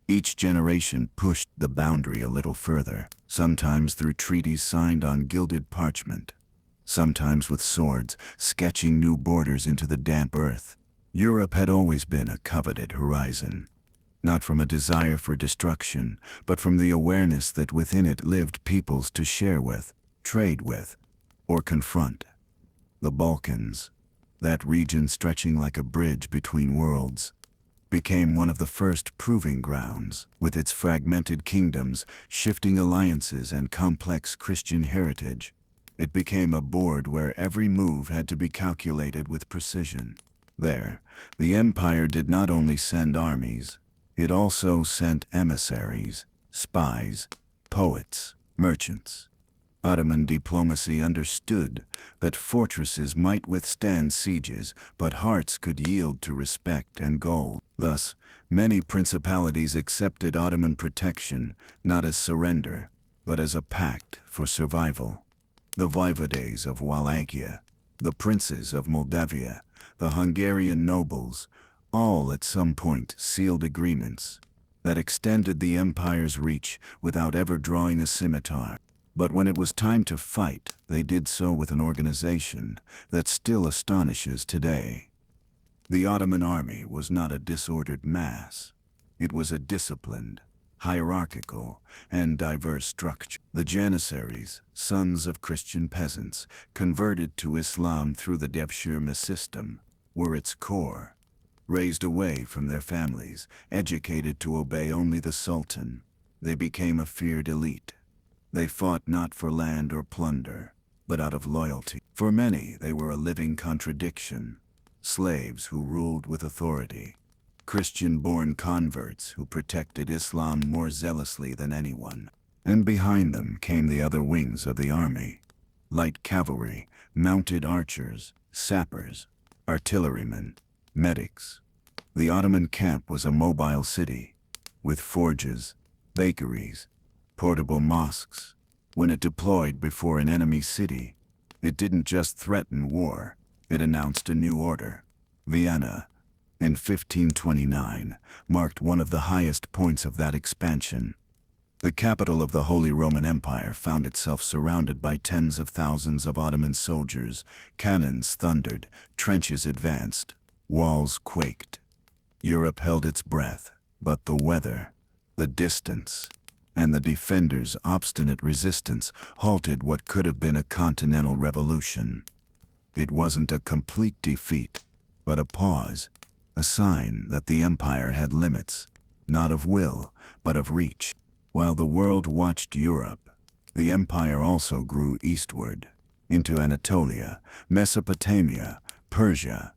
Each generation pushed the boundary a little further, sometimes through treaties signed on gilded parchment, sometimes with swords, sketching new borders into the damp earth. Europe had always been a coveted horizon, not from a desire for destruction, but from the awareness that within it lived peoples to share with, trade with, or confront. The Balkans, that region stretching like a bridge between worlds, became one of the first proving grounds, with its fragmented kingdoms, shifting alliances, and complex Christian heritage. It became a board where every move had to be calculated with precision. There, the empire did not only send armies, it also sent emissaries, spies, poets, merchants. Ottoman diplomacy understood that fortresses might withstand sieges, but hearts could yield to respect and gold. Thus, many principalities accepted Ottoman protection, not as surrender, but as a pact for survival. The voivodes of Wallachia, the princes of Moldavia, the Hungarian nobles, all at some point sealed agreements that extended the empire's reach without ever drawing a scimitar. But when it was time to fight, they did so with an organization that still astonishes today. The Ottoman army was not a disordered mass. It was a disciplined, hierarchical, and diverse structure. The Janissaries, sons of Christian peasants, converted to Islam through the Devshirme system, were its core. Raised away from their families, educated to obey only the Sultan, they became a feared elite. They fought not for land or plunder, but out of loyalty. For many, they were a living contradiction. Slaves who ruled with authority. Christian-born converts who protected Islam more zealously than anyone. And behind them came the other wings of the army. Light cavalry, mounted archers, sappers, artillerymen, medics. The Ottoman camp was a mobile city, with forges, bakeries, portable mosques. When it deployed before an enemy city, it didn't just threaten war, it announced a new order. Vienna, in 1529, marked one of the highest points of that expansion. The capital of the Holy Roman Empire found itself surrounded by tens of thousands of Ottoman soldiers. Cannons thundered, trenches advanced, walls quaked. Europe held its breath, but the weather, the distance, and the defenders' obstinate resistance halted what could have been a continental revolution. It wasn't a complete defeat, but a pause, a sign that the empire had limits, not of will, but of reach. While the world watched Europe, the empire also grew eastward, into Anatolia, Mesopotamia, Persia.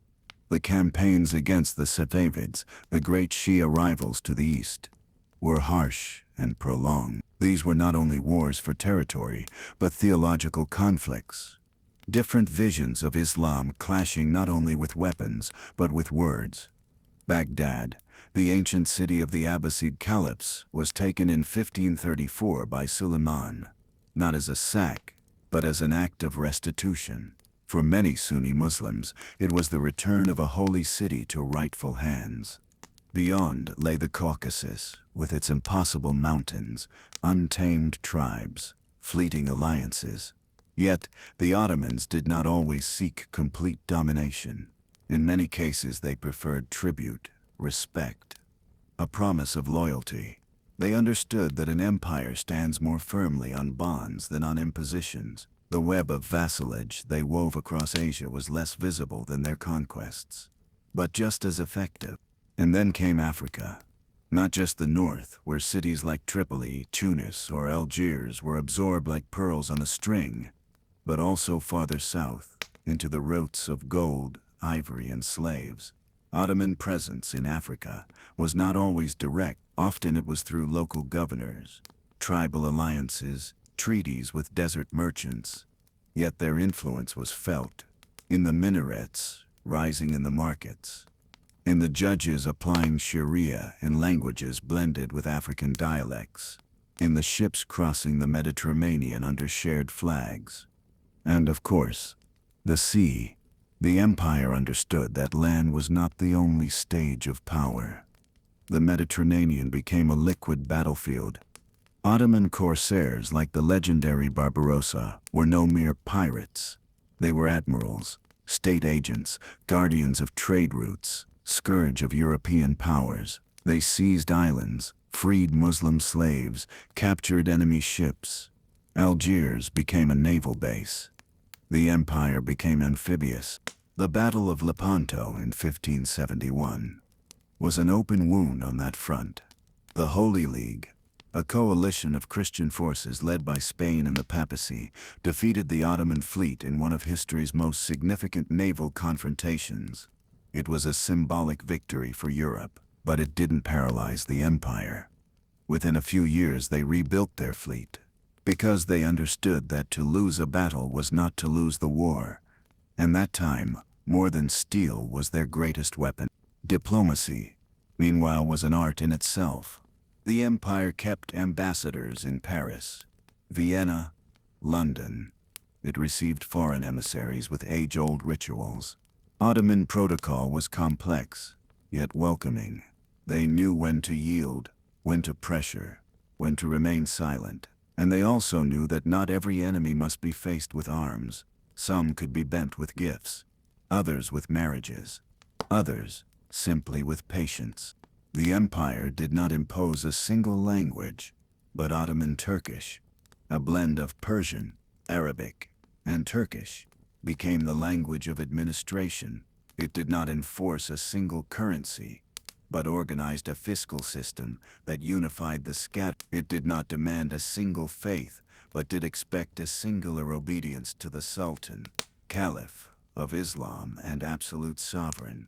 The campaigns against the Safavids, the great Shia rivals to the east, were harsh and prolonged. These were not only wars for territory, but theological conflicts. Different visions of Islam clashing not only with weapons, but with words. Baghdad, the ancient city of the Abbasid caliphs, was taken in 1534 by Suleiman, not as a sack, but as an act of restitution. For many Sunni Muslims, it was the return of a holy city to rightful hands. Beyond lay the Caucasus, with its impossible mountains, untamed tribes, fleeting alliances. Yet, the Ottomans did not always seek complete domination. In many cases they preferred tribute, respect, a promise of loyalty. They understood that an empire stands more firmly on bonds than on impositions. The web of vassalage they wove across Asia was less visible than their conquests, but just as effective. And then came Africa. Not just the north, where cities like Tripoli, Tunis, or Algiers were absorbed like pearls on a string, but also farther south, into the roots of gold, ivory, and slaves. Ottoman presence in Africa was not always direct. Often it was through local governors, tribal alliances, treaties with desert merchants. Yet their influence was felt in the minarets rising in the markets, in the judges applying Sharia in languages blended with African dialects, in the ships crossing the Mediterranean under shared flags. And of course, the sea. The empire understood that land was not the only stage of power. The Mediterranean became a liquid battlefield. Ottoman corsairs like the legendary Barbarossa were no mere pirates. They were admirals, state agents, guardians of trade routes, scourge of European powers. They seized islands, freed Muslim slaves, captured enemy ships. Algiers became a naval base. The empire became amphibious. The Battle of Lepanto in 1571. was an open wound on that front. The Holy League, a coalition of Christian forces led by Spain and the papacy, defeated the Ottoman fleet in one of history's most significant naval confrontations. It was a symbolic victory for Europe, but it didn't paralyze the empire. Within a few years they rebuilt their fleet, because they understood that to lose a battle was not to lose the war. And that time, more than steel was their greatest weapon. Diplomacy, meanwhile, was an art in itself. The empire kept ambassadors in Paris, Vienna, London. It received foreign emissaries with age-old rituals. Ottoman protocol was complex, yet welcoming. They knew when to yield, when to pressure, when to remain silent. And they also knew that not every enemy must be faced with arms. Some could be bent with gifts, others with marriages, others simply with patience. The empire did not impose a single language, but Ottoman Turkish, a blend of Persian, Arabic, and Turkish, became the language of administration. It did not enforce a single currency, but organized a fiscal system that unified the scat. It did not demand a single faith, but did expect a singular obedience to the Sultan, Caliph of Islam and absolute sovereign.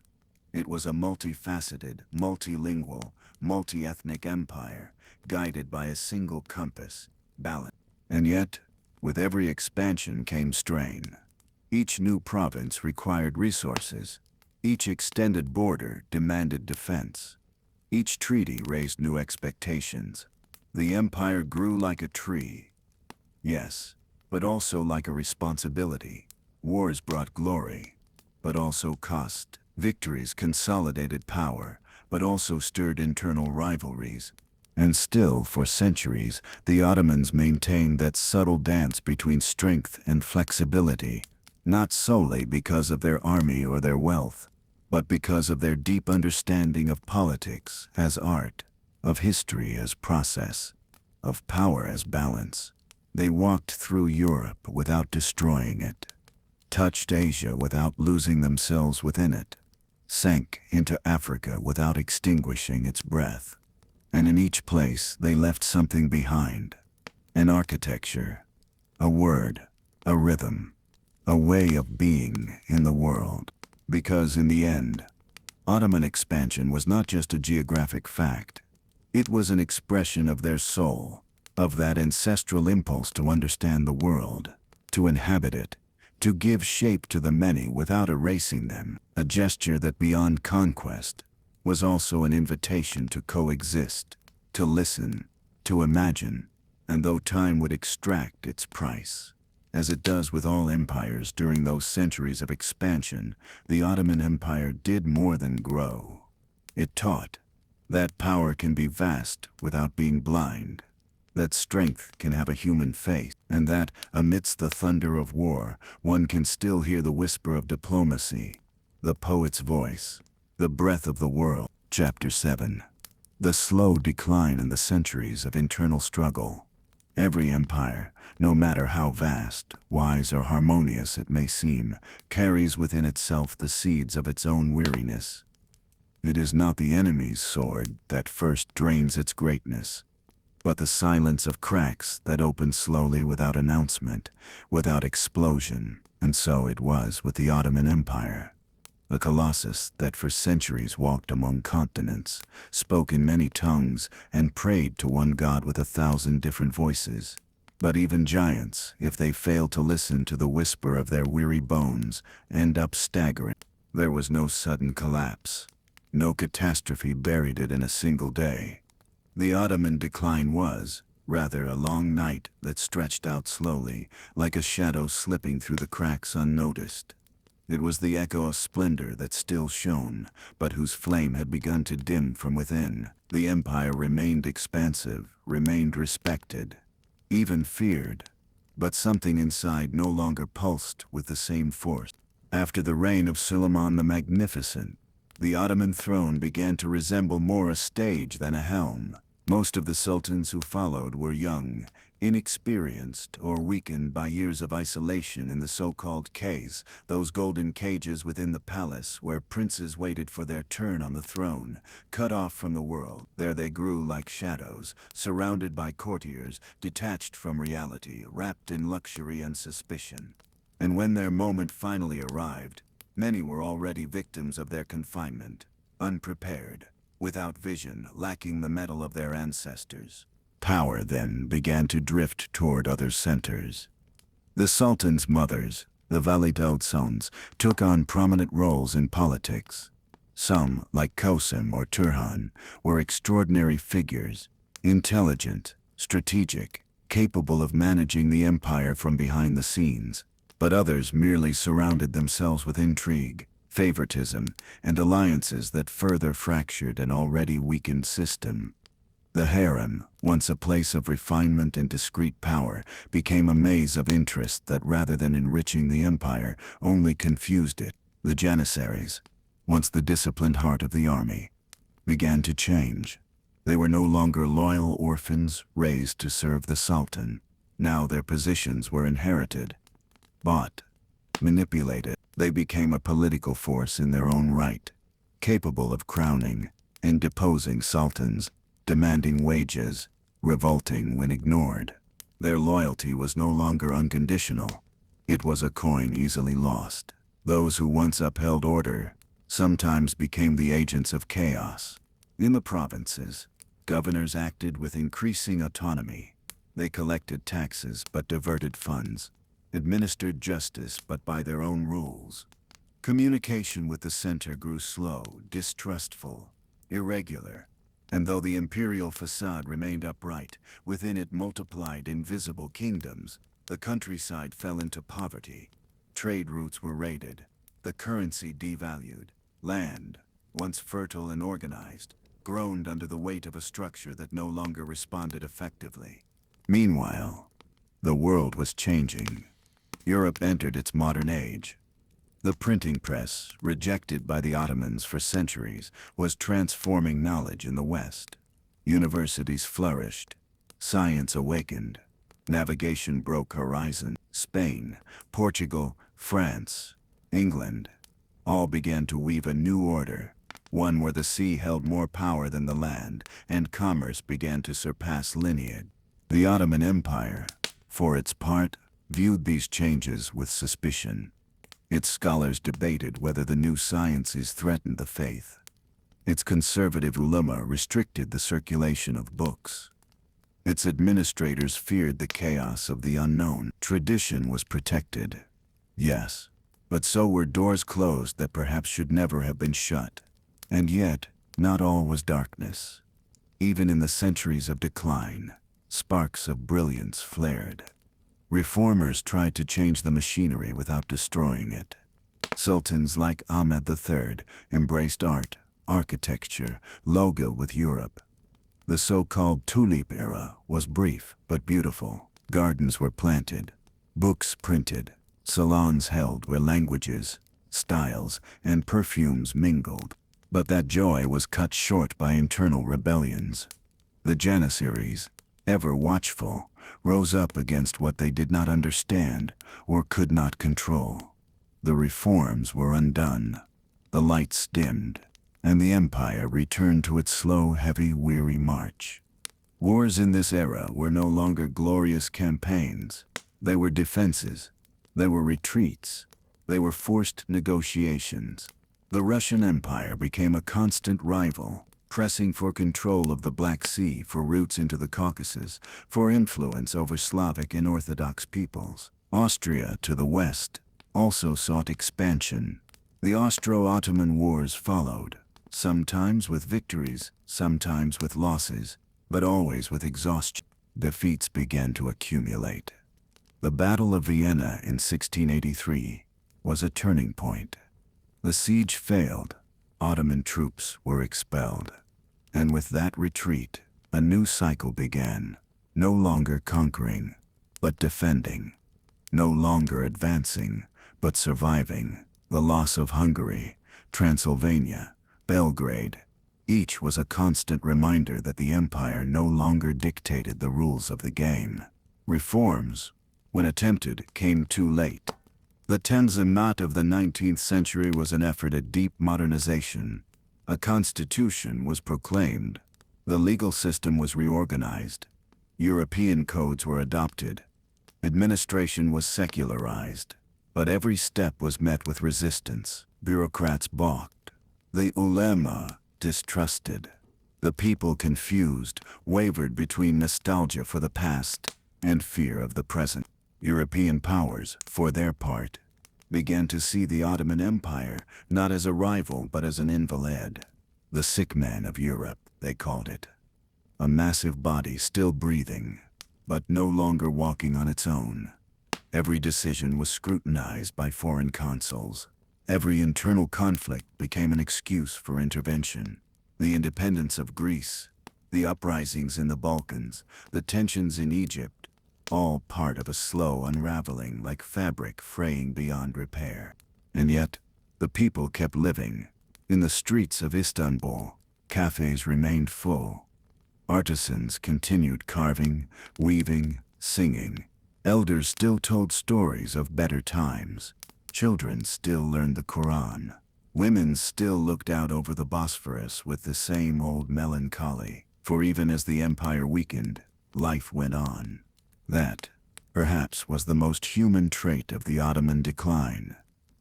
It was a multifaceted, multilingual, multi-ethnic empire, guided by a single compass, balance. And yet, with every expansion came strain. Each new province required resources. Each extended border demanded defense. Each treaty raised new expectations. The empire grew like a tree. Yes, but also like a responsibility. Wars brought glory, but also cost. Victories consolidated power, but also stirred internal rivalries. And still, for centuries, the Ottomans maintained that subtle dance between strength and flexibility, not solely because of their army or their wealth, but because of their deep understanding of politics as art, of history as process, of power as balance. They walked through Europe without destroying it, touched Asia without losing themselves within it, sank into Africa without extinguishing its breath. And in each place they left something behind. An architecture, a word, a rhythm, a way of being in the world. Because in the end, Ottoman expansion was not just a geographic fact. It was an expression of their soul, of that ancestral impulse to understand the world, to inhabit it, to give shape to the many without erasing them, a gesture that beyond conquest was also an invitation to coexist, to listen, to imagine, and though time would extract its price, as it does with all empires during those centuries of expansion, the Ottoman Empire did more than grow. It taught that power can be vast without being blind, that strength can have a human face, and that, amidst the thunder of war, one can still hear the whisper of diplomacy, the poet's voice, the breath of the world. Chapter 7. The slow decline in the centuries of internal struggle. Every empire, no matter how vast, wise, or harmonious it may seem, carries within itself the seeds of its own weariness. It is not the enemy's sword that first drains its greatness, but the silence of cracks that open slowly without announcement, without explosion. And so it was with the Ottoman Empire. A colossus that for centuries walked among continents, spoke in many tongues, and prayed to one God with 1,000 different voices. But even giants, if they fail to listen to the whisper of their weary bones, end up staggering. There was no sudden collapse. No catastrophe buried it in a single day. The Ottoman decline was, rather, a long night that stretched out slowly, like a shadow slipping through the cracks unnoticed. It was the echo of splendor that still shone, but whose flame had begun to dim from within. The empire remained expansive, remained respected, even feared, but something inside no longer pulsed with the same force. After the reign of Suleiman the Magnificent, the Ottoman throne began to resemble more a stage than a helm. Most of the sultans who followed were young, Inexperienced or weakened by years of isolation in the so-called caves, those golden cages within the palace where princes waited for their turn on the throne, cut off from the world, there they grew like shadows, surrounded by courtiers, detached from reality, wrapped in luxury and suspicion. And when their moment finally arrived, many were already victims of their confinement, unprepared, without vision, lacking the mettle of their ancestors. Power then began to drift toward other centers. The Sultan's mothers, the Valid sons, took on prominent roles in politics. Some, like Kosim or Turhan, were extraordinary figures, intelligent, strategic, capable of managing the empire from behind the scenes. But others merely surrounded themselves with intrigue, favoritism, and alliances that further fractured an already weakened system. The harem, once a place of refinement and discreet power, became a maze of interest that rather than enriching the empire, only confused it. The janissaries, once the disciplined heart of the army, began to change. They were no longer loyal orphans raised to serve the Sultan. Now their positions were inherited, bought, manipulated. They became a political force in their own right, capable of crowning and deposing sultans, demanding wages, revolting when ignored. Their loyalty was no longer unconditional. It was a coin easily lost. Those who once upheld order sometimes became the agents of chaos. In the provinces, governors acted with increasing autonomy. They collected taxes but diverted funds, administered justice but by their own rules. Communication with the center grew slow, distrustful, irregular. And though the imperial facade remained upright, within it multiplied invisible kingdoms. The countryside fell into poverty. Trade routes were raided, the currency devalued. Land, once fertile and organized, groaned under the weight of a structure that no longer responded effectively. Meanwhile, the world was changing. Europe entered its modern age. The printing press, rejected by the Ottomans for centuries, was transforming knowledge in the West. Universities flourished. Science awakened. Navigation broke horizons. Spain, Portugal, France, England, all began to weave a new order, one where the sea held more power than the land, and commerce began to surpass lineage. The Ottoman Empire, for its part, viewed these changes with suspicion. Its scholars debated whether the new sciences threatened the faith. Its conservative ulama restricted the circulation of books. Its administrators feared the chaos of the unknown. Tradition was protected, yes, but so were doors closed that perhaps should never have been shut. And yet, not all was darkness. Even in the centuries of decline, sparks of brilliance flared. Reformers tried to change the machinery without destroying it. Sultans like Ahmed III embraced art, architecture, logo with Europe. The so-called tulip era was brief but beautiful. Gardens were planted, books printed, salons held where languages, styles, and perfumes mingled. But that joy was cut short by internal rebellions. The Janissaries, ever watchful, rose up against what they did not understand or could not control. The reforms were undone, the lights dimmed, and the empire returned to its slow, heavy, weary march. Wars in this era were no longer glorious campaigns. They were defenses. They were retreats. They were forced negotiations. The Russian Empire became a constant rival, pressing for control of the Black Sea, for routes into the Caucasus, for influence over Slavic and Orthodox peoples. Austria, to the west, also sought expansion. The Austro-Ottoman Wars followed, sometimes with victories, sometimes with losses, but always with exhaustion. Defeats began to accumulate. The Battle of Vienna in 1683 was a turning point. The siege failed. Ottoman troops were expelled. And with that retreat, a new cycle began. No longer conquering, but defending. No longer advancing, but surviving. The loss of Hungary, Transylvania, Belgrade, each was a constant reminder that the empire no longer dictated the rules of the game. Reforms, when attempted, came too late. The Tanzimat of the 19th century was an effort at deep modernization. A constitution was proclaimed. The legal system was reorganized. European codes were adopted. Administration was secularized. But every step was met with resistance. Bureaucrats balked. The ulema distrusted. The people confused, wavered between nostalgia for the past and fear of the present. European powers, for their part, began to see the Ottoman Empire not as a rival but as an invalid. The sick man of Europe, they called it. A massive body still breathing, but no longer walking on its own. Every decision was scrutinized by foreign consuls. Every internal conflict became an excuse for intervention. The independence of Greece, the uprisings in the Balkans, the tensions in Egypt, all part of a slow unraveling like fabric fraying beyond repair. And yet, the people kept living. In the streets of Istanbul, cafes remained full. Artisans continued carving, weaving, singing. Elders still told stories of better times. Children still learned the Quran. Women still looked out over the Bosphorus with the same old melancholy. For even as the empire weakened, life went on. That, perhaps, was the most human trait of the Ottoman decline.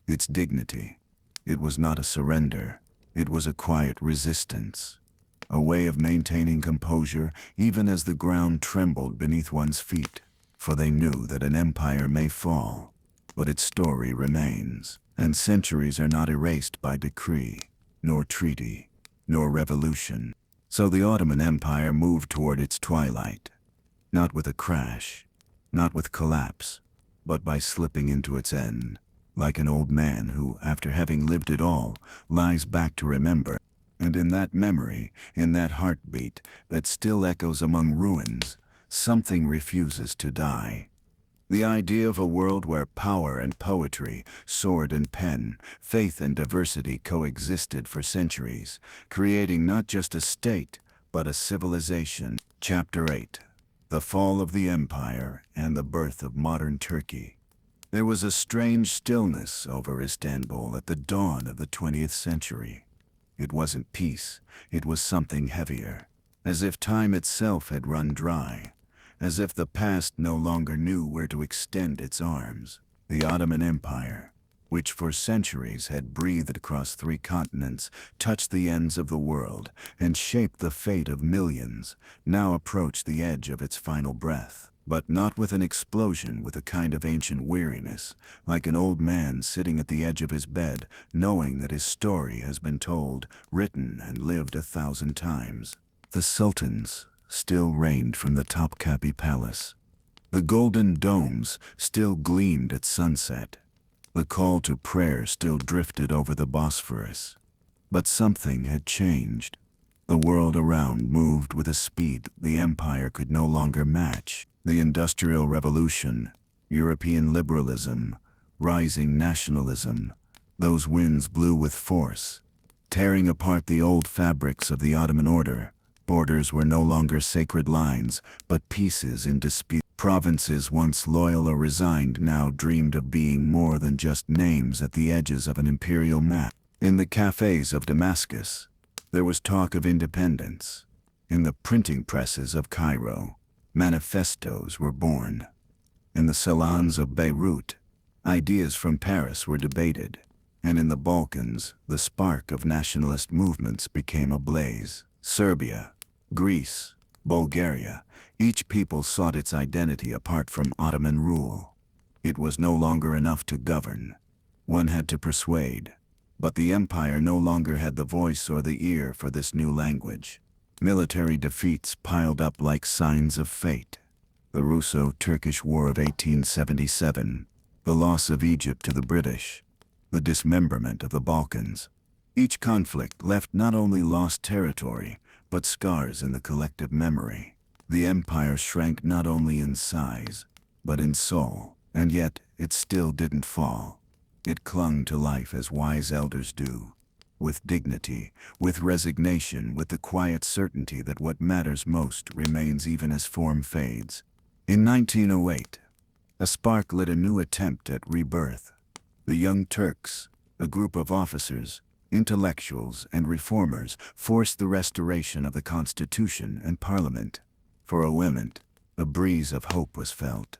Its dignity. It was not a surrender. It was a quiet resistance. A way of maintaining composure even as the ground trembled beneath one's feet. For they knew that an empire may fall, but its story remains, and centuries are not erased by decree, nor treaty, nor revolution. So the Ottoman Empire moved toward its twilight. Not with a crash, not with collapse, but by slipping into its end, like an old man who, after having lived it all, lies back to remember. And in that memory, in that heartbeat that still echoes among ruins, something refuses to die. The idea of a world where power and poetry, sword and pen, faith and diversity coexisted for centuries, creating not just a state, but a civilization. Chapter 8. The Fall of the Empire and the Birth of Modern Turkey. There was a strange stillness over Istanbul at the dawn of the 20th century. It wasn't peace, it was something heavier, as if time itself had run dry, as if the past no longer knew where to extend its arms. The Ottoman Empire, which for centuries had breathed across 3 continents, touched the ends of the world, and shaped the fate of millions, now approached the edge of its final breath. But not with an explosion, with a kind of ancient weariness, like an old man sitting at the edge of his bed, knowing that his story has been told, written, and lived 1,000 times. The sultans still reigned from the Topkapi Palace. The golden domes still gleamed at sunset. The call to prayer still drifted over the Bosphorus. But something had changed. The world around moved with a speed the empire could no longer match. The Industrial Revolution, European liberalism, rising nationalism, those winds blew with force, tearing apart the old fabrics of the Ottoman order. Borders were no longer sacred lines, but pieces in dispute. Provinces once loyal or resigned now dreamed of being more than just names at the edges of an imperial map. In the cafes of Damascus, there was talk of independence. In the printing presses of Cairo, manifestos were born. In the salons of Beirut, ideas from Paris were debated. And in the Balkans, the spark of nationalist movements became ablaze. Serbia, Greece, Bulgaria, each people sought its identity apart from Ottoman rule. It was no longer enough to govern. One had to persuade. But the empire no longer had the voice or the ear for this new language. Military defeats piled up like signs of fate. The Russo-Turkish War of 1877, the loss of Egypt to the British, the dismemberment of the Balkans. Each conflict left not only lost territory, but scars in the collective memory. The empire shrank not only in size, but in soul, and yet it still didn't fall. It clung to life as wise elders do, with dignity, with resignation, with the quiet certainty that what matters most remains even as form fades. In 1908, a spark lit a new attempt at rebirth. The Young Turks, a group of officers, intellectuals, and reformers, forced the restoration of the constitution and parliament. For a moment, a breeze of hope was felt.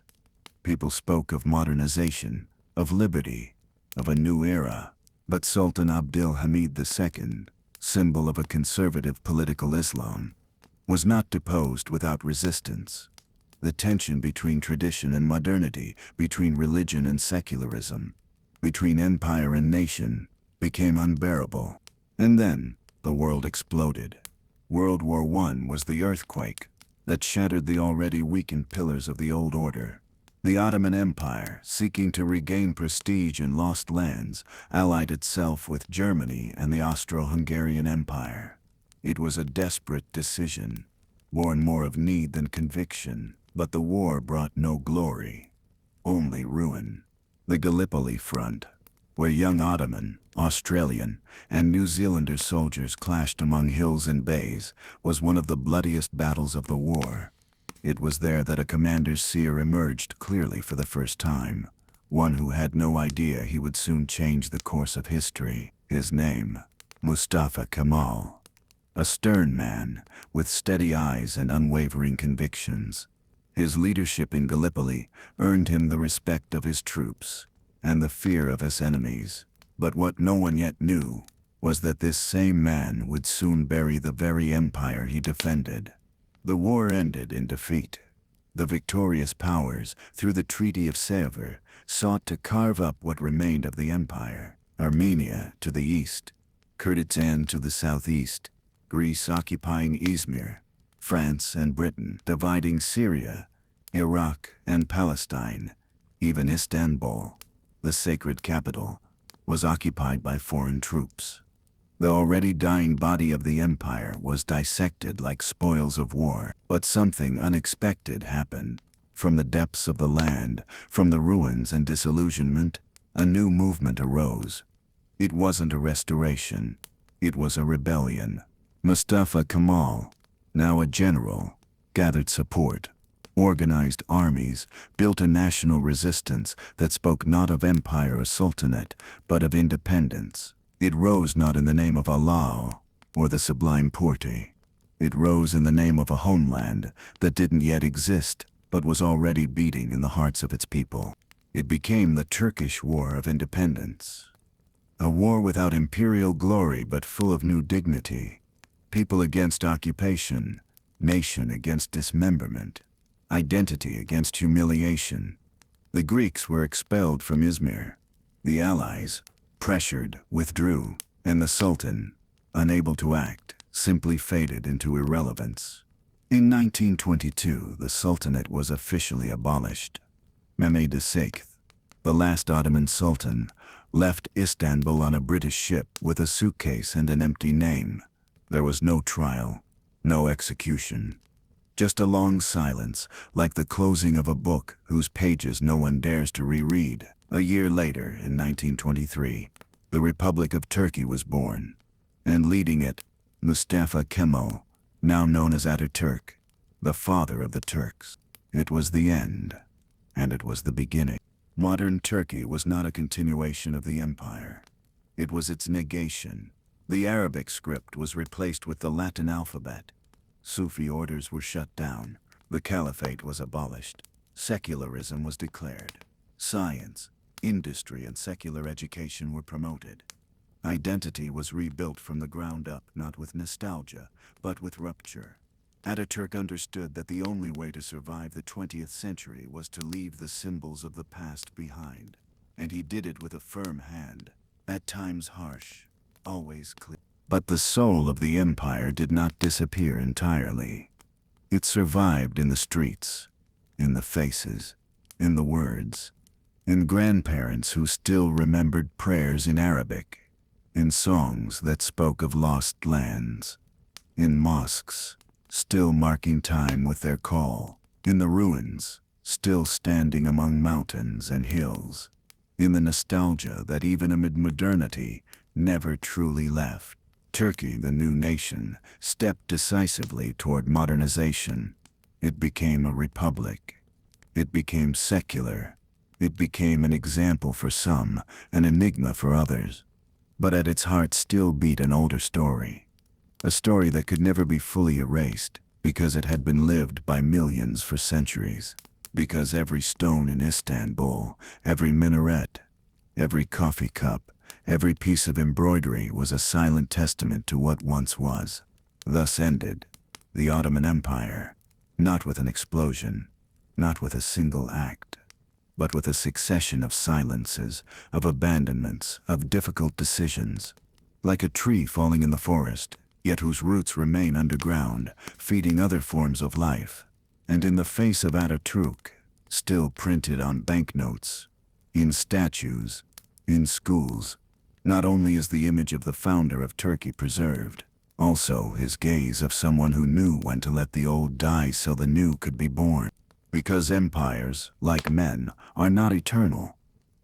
People spoke of modernization, of liberty, of a new era. But Sultan Abdul Hamid II, symbol of a conservative political Islam, was not deposed without resistance. The tension between tradition and modernity, between religion and secularism, between empire and nation, became unbearable. And then, the world exploded. World War I was the earthquake that shattered the already weakened pillars of the old order. The Ottoman Empire, seeking to regain prestige in lost lands, allied itself with Germany and the Austro-Hungarian Empire. It was a desperate decision, born more of need than conviction, but the war brought no glory, only ruin. The Gallipoli Front, where young Ottoman, Australian, and New Zealander soldiers clashed among hills and bays, was one of the bloodiest battles of the war. It was there that a commander's seer emerged clearly for the first time, one who had no idea he would soon change the course of history. His name, Mustafa Kemal. A stern man, with steady eyes and unwavering convictions. His leadership in Gallipoli earned him the respect of his troops and the fear of his enemies. But what no one yet knew was that this same man would soon bury the very empire he defended. The war ended in defeat. The victorious powers, through the Treaty of Sèvres, sought to carve up what remained of the empire. Armenia to the east, Kurdistan to the southeast, Greece occupying Izmir, France and Britain dividing Syria, Iraq and Palestine. Even Istanbul, the sacred capital, was occupied by foreign troops. The already dying body of the empire was dissected like spoils of war. But something unexpected happened. From the depths of the land, from the ruins and disillusionment, a new movement arose. It wasn't a restoration. It was a rebellion. Mustafa Kemal, now a general, gathered support, organized armies, built a national resistance that spoke not of empire or sultanate, but of independence. It rose not in the name of Allah or the Sublime Porte. It rose in the name of a homeland that didn't yet exist, but was already beating in the hearts of its people. It became the Turkish War of Independence. A war without imperial glory but full of new dignity. People against occupation, nation against dismemberment, identity against humiliation. The Greeks were expelled from Izmir. The Allies, pressured, withdrew, and the Sultan, unable to act, simply faded into irrelevance. In 1922, the Sultanate was officially abolished. Mehmed VI, the last Ottoman Sultan, left Istanbul on a British ship with a suitcase and an empty name. There was no trial, no execution. Just a long silence, like the closing of a book whose pages no one dares to reread. A year later, in 1923, the Republic of Turkey was born, and leading it, Mustafa Kemal, now known as Atatürk, the father of the Turks. It was the end, and it was the beginning. Modern Turkey was not a continuation of the empire. It was its negation. The Arabic script was replaced with the Latin alphabet. Sufi orders were shut down. The caliphate was abolished. Secularism was declared. Science, industry, and secular education were promoted. Identity was rebuilt from the ground up, not with nostalgia, but with rupture. Atatürk understood that the only way to survive the 20th century was to leave the symbols of the past behind. And he did it with a firm hand, at times harsh, always clear. But the soul of the empire did not disappear entirely. It survived in the streets, in the faces, in the words, in grandparents who still remembered prayers in Arabic, in songs that spoke of lost lands, in mosques, still marking time with their call, in the ruins, still standing among mountains and hills, in the nostalgia that even amid modernity never truly left. Turkey, the new nation, stepped decisively toward modernization. It became a republic, It became secular. It became an example for some, an enigma for others. But at its heart still beat an older story. A story that could never be fully erased, because it had been lived by millions for centuries. Because every stone in Istanbul, every minaret, every coffee cup, every piece of embroidery was a silent testament to what once was. Thus ended the Ottoman Empire, not with an explosion, not with a single act, but with a succession of silences, of abandonments, of difficult decisions. Like a tree falling in the forest, yet whose roots remain underground, feeding other forms of life. And in the face of Atatürk, still printed on banknotes, in statues, in schools, not only is the image of the founder of Turkey preserved, also his gaze of someone who knew when to let the old die so the new could be born. Because empires, like men, are not eternal,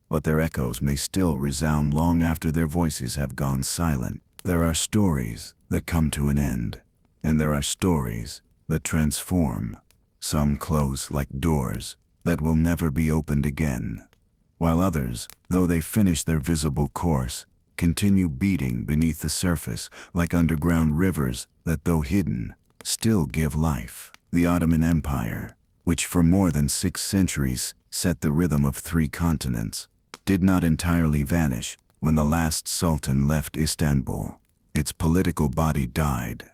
but their echoes may still resound long after their voices have gone silent. There are stories that come to an end, and there are stories that transform. Some close like doors that will never be opened again, while others, though they finish their visible course, continue beating beneath the surface like underground rivers that, though hidden, still give life. The Ottoman Empire, which for more than 6 centuries set the rhythm of 3 continents, did not entirely vanish when the last sultan left Istanbul. Its political body died.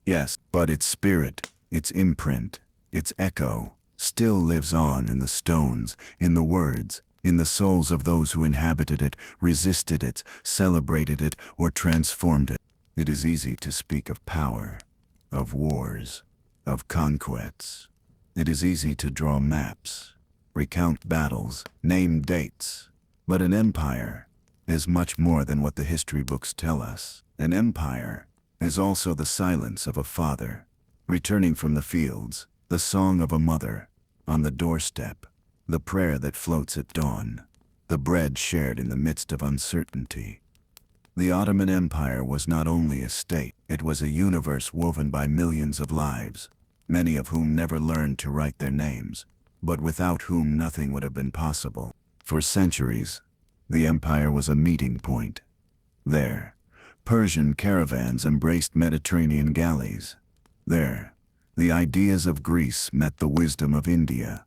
Yes, but its spirit, its imprint, its echo, still lives on in the stones, in the words, in the souls of those who inhabited it, resisted it, celebrated it, or transformed it. It is easy to speak of power, of wars, of conquests. It is easy to draw maps, recount battles, name dates. But an empire is much more than what the history books tell us. An empire is also the silence of a father, returning from the fields, the song of a mother, on the doorstep, the prayer that floats at dawn, the bread shared in the midst of uncertainty. The Ottoman Empire was not only a state, it was a universe woven by millions of lives, many of whom never learned to write their names, but without whom nothing would have been possible. For centuries, the empire was a meeting point. There, Persian caravans embraced Mediterranean galleys. There, the ideas of Greece met the wisdom of India.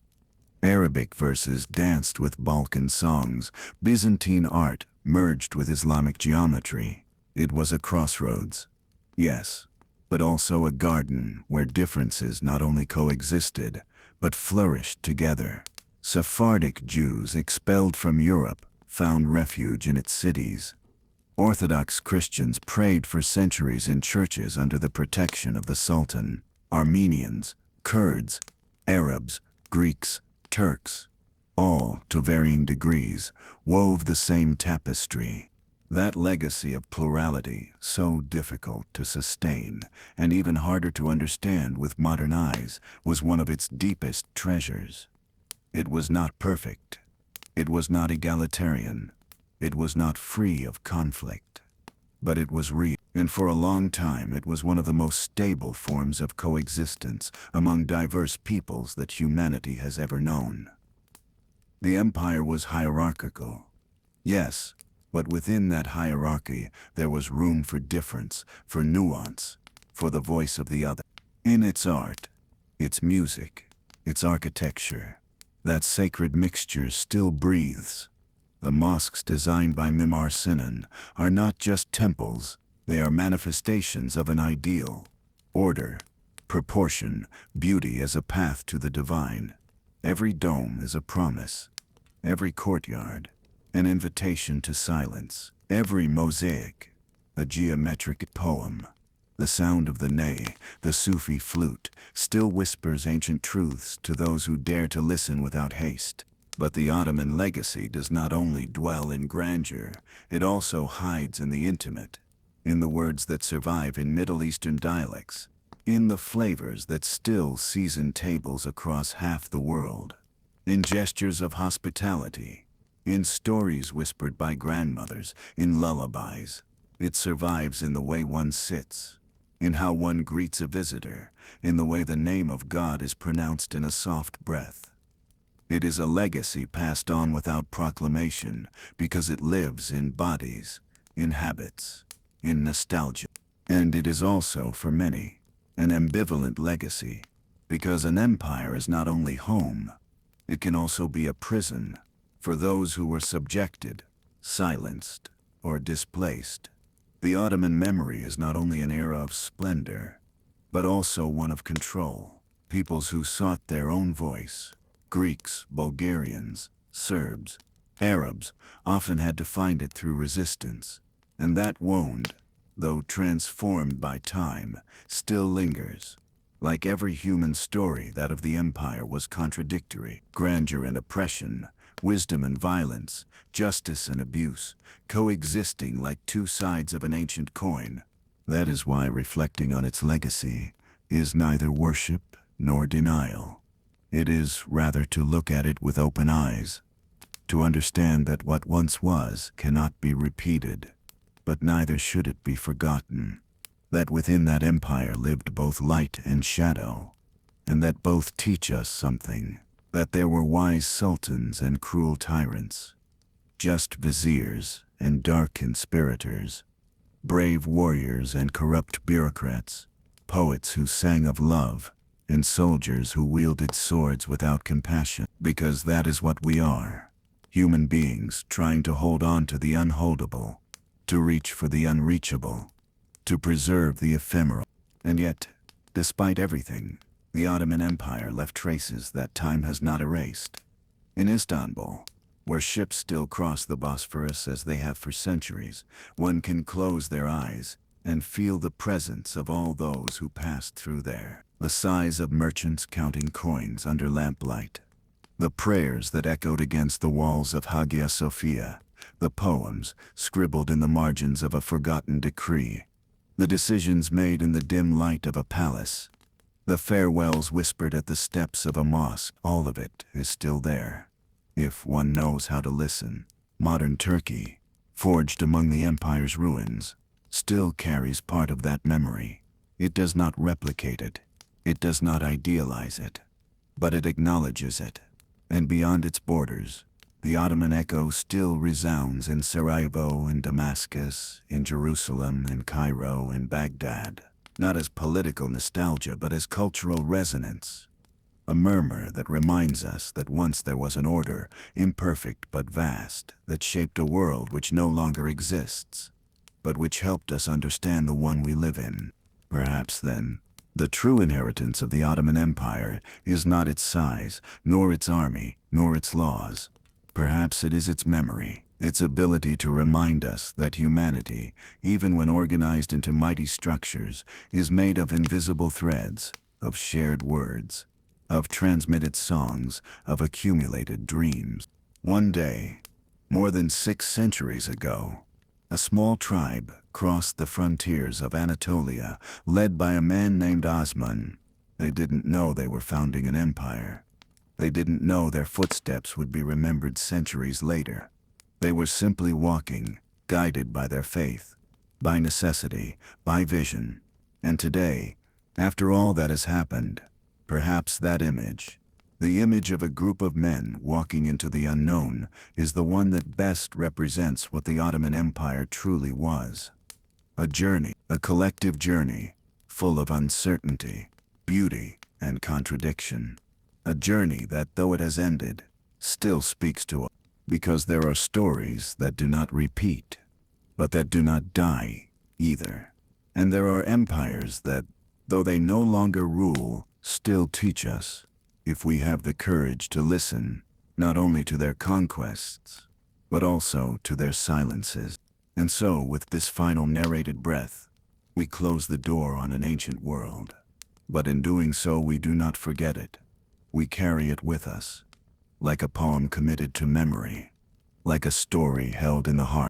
Arabic verses danced with Balkan songs, Byzantine art merged with Islamic geometry. It was a crossroads, yes, but also a garden where differences not only coexisted, but flourished together. Sephardic Jews expelled from Europe found refuge in its cities. Orthodox Christians prayed for centuries in churches under the protection of the Sultan. Armenians, Kurds, Arabs, Greeks, Turks, all, to varying degrees, wove the same tapestry. That legacy of plurality, so difficult to sustain, and even harder to understand with modern eyes, was one of its deepest treasures. It was not perfect. It was not egalitarian. It was not free of conflict. But it was real, and for a long time it was one of the most stable forms of coexistence among diverse peoples that humanity has ever known. The empire was hierarchical, yes, but within that hierarchy there was room for difference, for nuance, for the voice of the other. In its art, its music, its architecture, that sacred mixture still breathes. The mosques designed by Mimar Sinan are not just temples, they are manifestations of an ideal. Order, proportion, beauty as a path to the divine. Every dome is a promise. Every courtyard, an invitation to silence. Every mosaic, a geometric poem. The sound of the ney, the Sufi flute, still whispers ancient truths to those who dare to listen without haste. But the Ottoman legacy does not only dwell in grandeur, it also hides in the intimate, in the words that survive in Middle Eastern dialects, in the flavors that still season tables across half the world, in gestures of hospitality, in stories whispered by grandmothers, in lullabies. It survives in the way one sits, in how one greets a visitor, in the way the name of God is pronounced in a soft breath. It is a legacy passed on without proclamation because it lives in bodies, in habits, in nostalgia. And it is also, for many, an ambivalent legacy because an empire is not only home, it can also be a prison for those who were subjected, silenced, or displaced. The Ottoman memory is not only an era of splendor, but also one of control. Peoples who sought their own voice, Greeks, Bulgarians, Serbs, Arabs, often had to find it through resistance. And that wound, though transformed by time, still lingers. Like every human story, that of the empire was contradictory. Grandeur and oppression, wisdom and violence, justice and abuse, coexisting like two sides of an ancient coin. That is why reflecting on its legacy is neither worship nor denial. It is rather to look at it with open eyes, to understand that what once was cannot be repeated, but neither should it be forgotten. That within that empire lived both light and shadow, and that both teach us something. That there were wise sultans and cruel tyrants, just viziers and dark conspirators, brave warriors and corrupt bureaucrats, poets who sang of love, and soldiers who wielded swords without compassion. Because that is what we are, human beings trying to hold on to the unholdable, to reach for the unreachable, to preserve the ephemeral. And yet, despite everything, the Ottoman Empire left traces that time has not erased. In Istanbul, where ships still cross the Bosphorus as they have for centuries, one can close their eyes and feel the presence of all those who passed through there. The sighs of merchants counting coins under lamplight, the prayers that echoed against the walls of Hagia Sophia, the poems scribbled in the margins of a forgotten decree, the decisions made in the dim light of a palace, the farewells whispered at the steps of a mosque. All of it is still there, if one knows how to listen. Modern Turkey, forged among the empire's ruins, still carries part of that memory. It does not replicate it. It does not idealize it, but it acknowledges it. And beyond its borders, the Ottoman echo still resounds in Sarajevo and Damascus, in Jerusalem and Cairo and Baghdad, not as political nostalgia but as cultural resonance. A murmur that reminds us that once there was an order, imperfect but vast, that shaped a world which no longer exists, but which helped us understand the one we live in. Perhaps then, the true inheritance of the Ottoman Empire is not its size, nor its army, nor its laws. Perhaps it is its memory, its ability to remind us that humanity, even when organized into mighty structures, is made of invisible threads, of shared words, of transmitted songs, of accumulated dreams. One day, more than 6 centuries ago, a small tribe crossed the frontiers of Anatolia, led by a man named Osman. They didn't know they were founding an empire. They didn't know their footsteps would be remembered centuries later. They were simply walking, guided by their faith, by necessity, by vision. And today, after all that has happened, perhaps that image, the image of a group of men walking into the unknown, is the one that best represents what the Ottoman Empire truly was. A journey, a collective journey, full of uncertainty, beauty, and contradiction. A journey that, though it has ended, still speaks to us, because there are stories that do not repeat, but that do not die either. And there are empires that, though they no longer rule, still teach us, if we have the courage to listen, not only to their conquests, but also to their silences. And so, with this final narrated breath, we close the door on an ancient world. But in doing so, we do not forget it. We carry it with us, like a poem committed to memory, like a story held in the heart.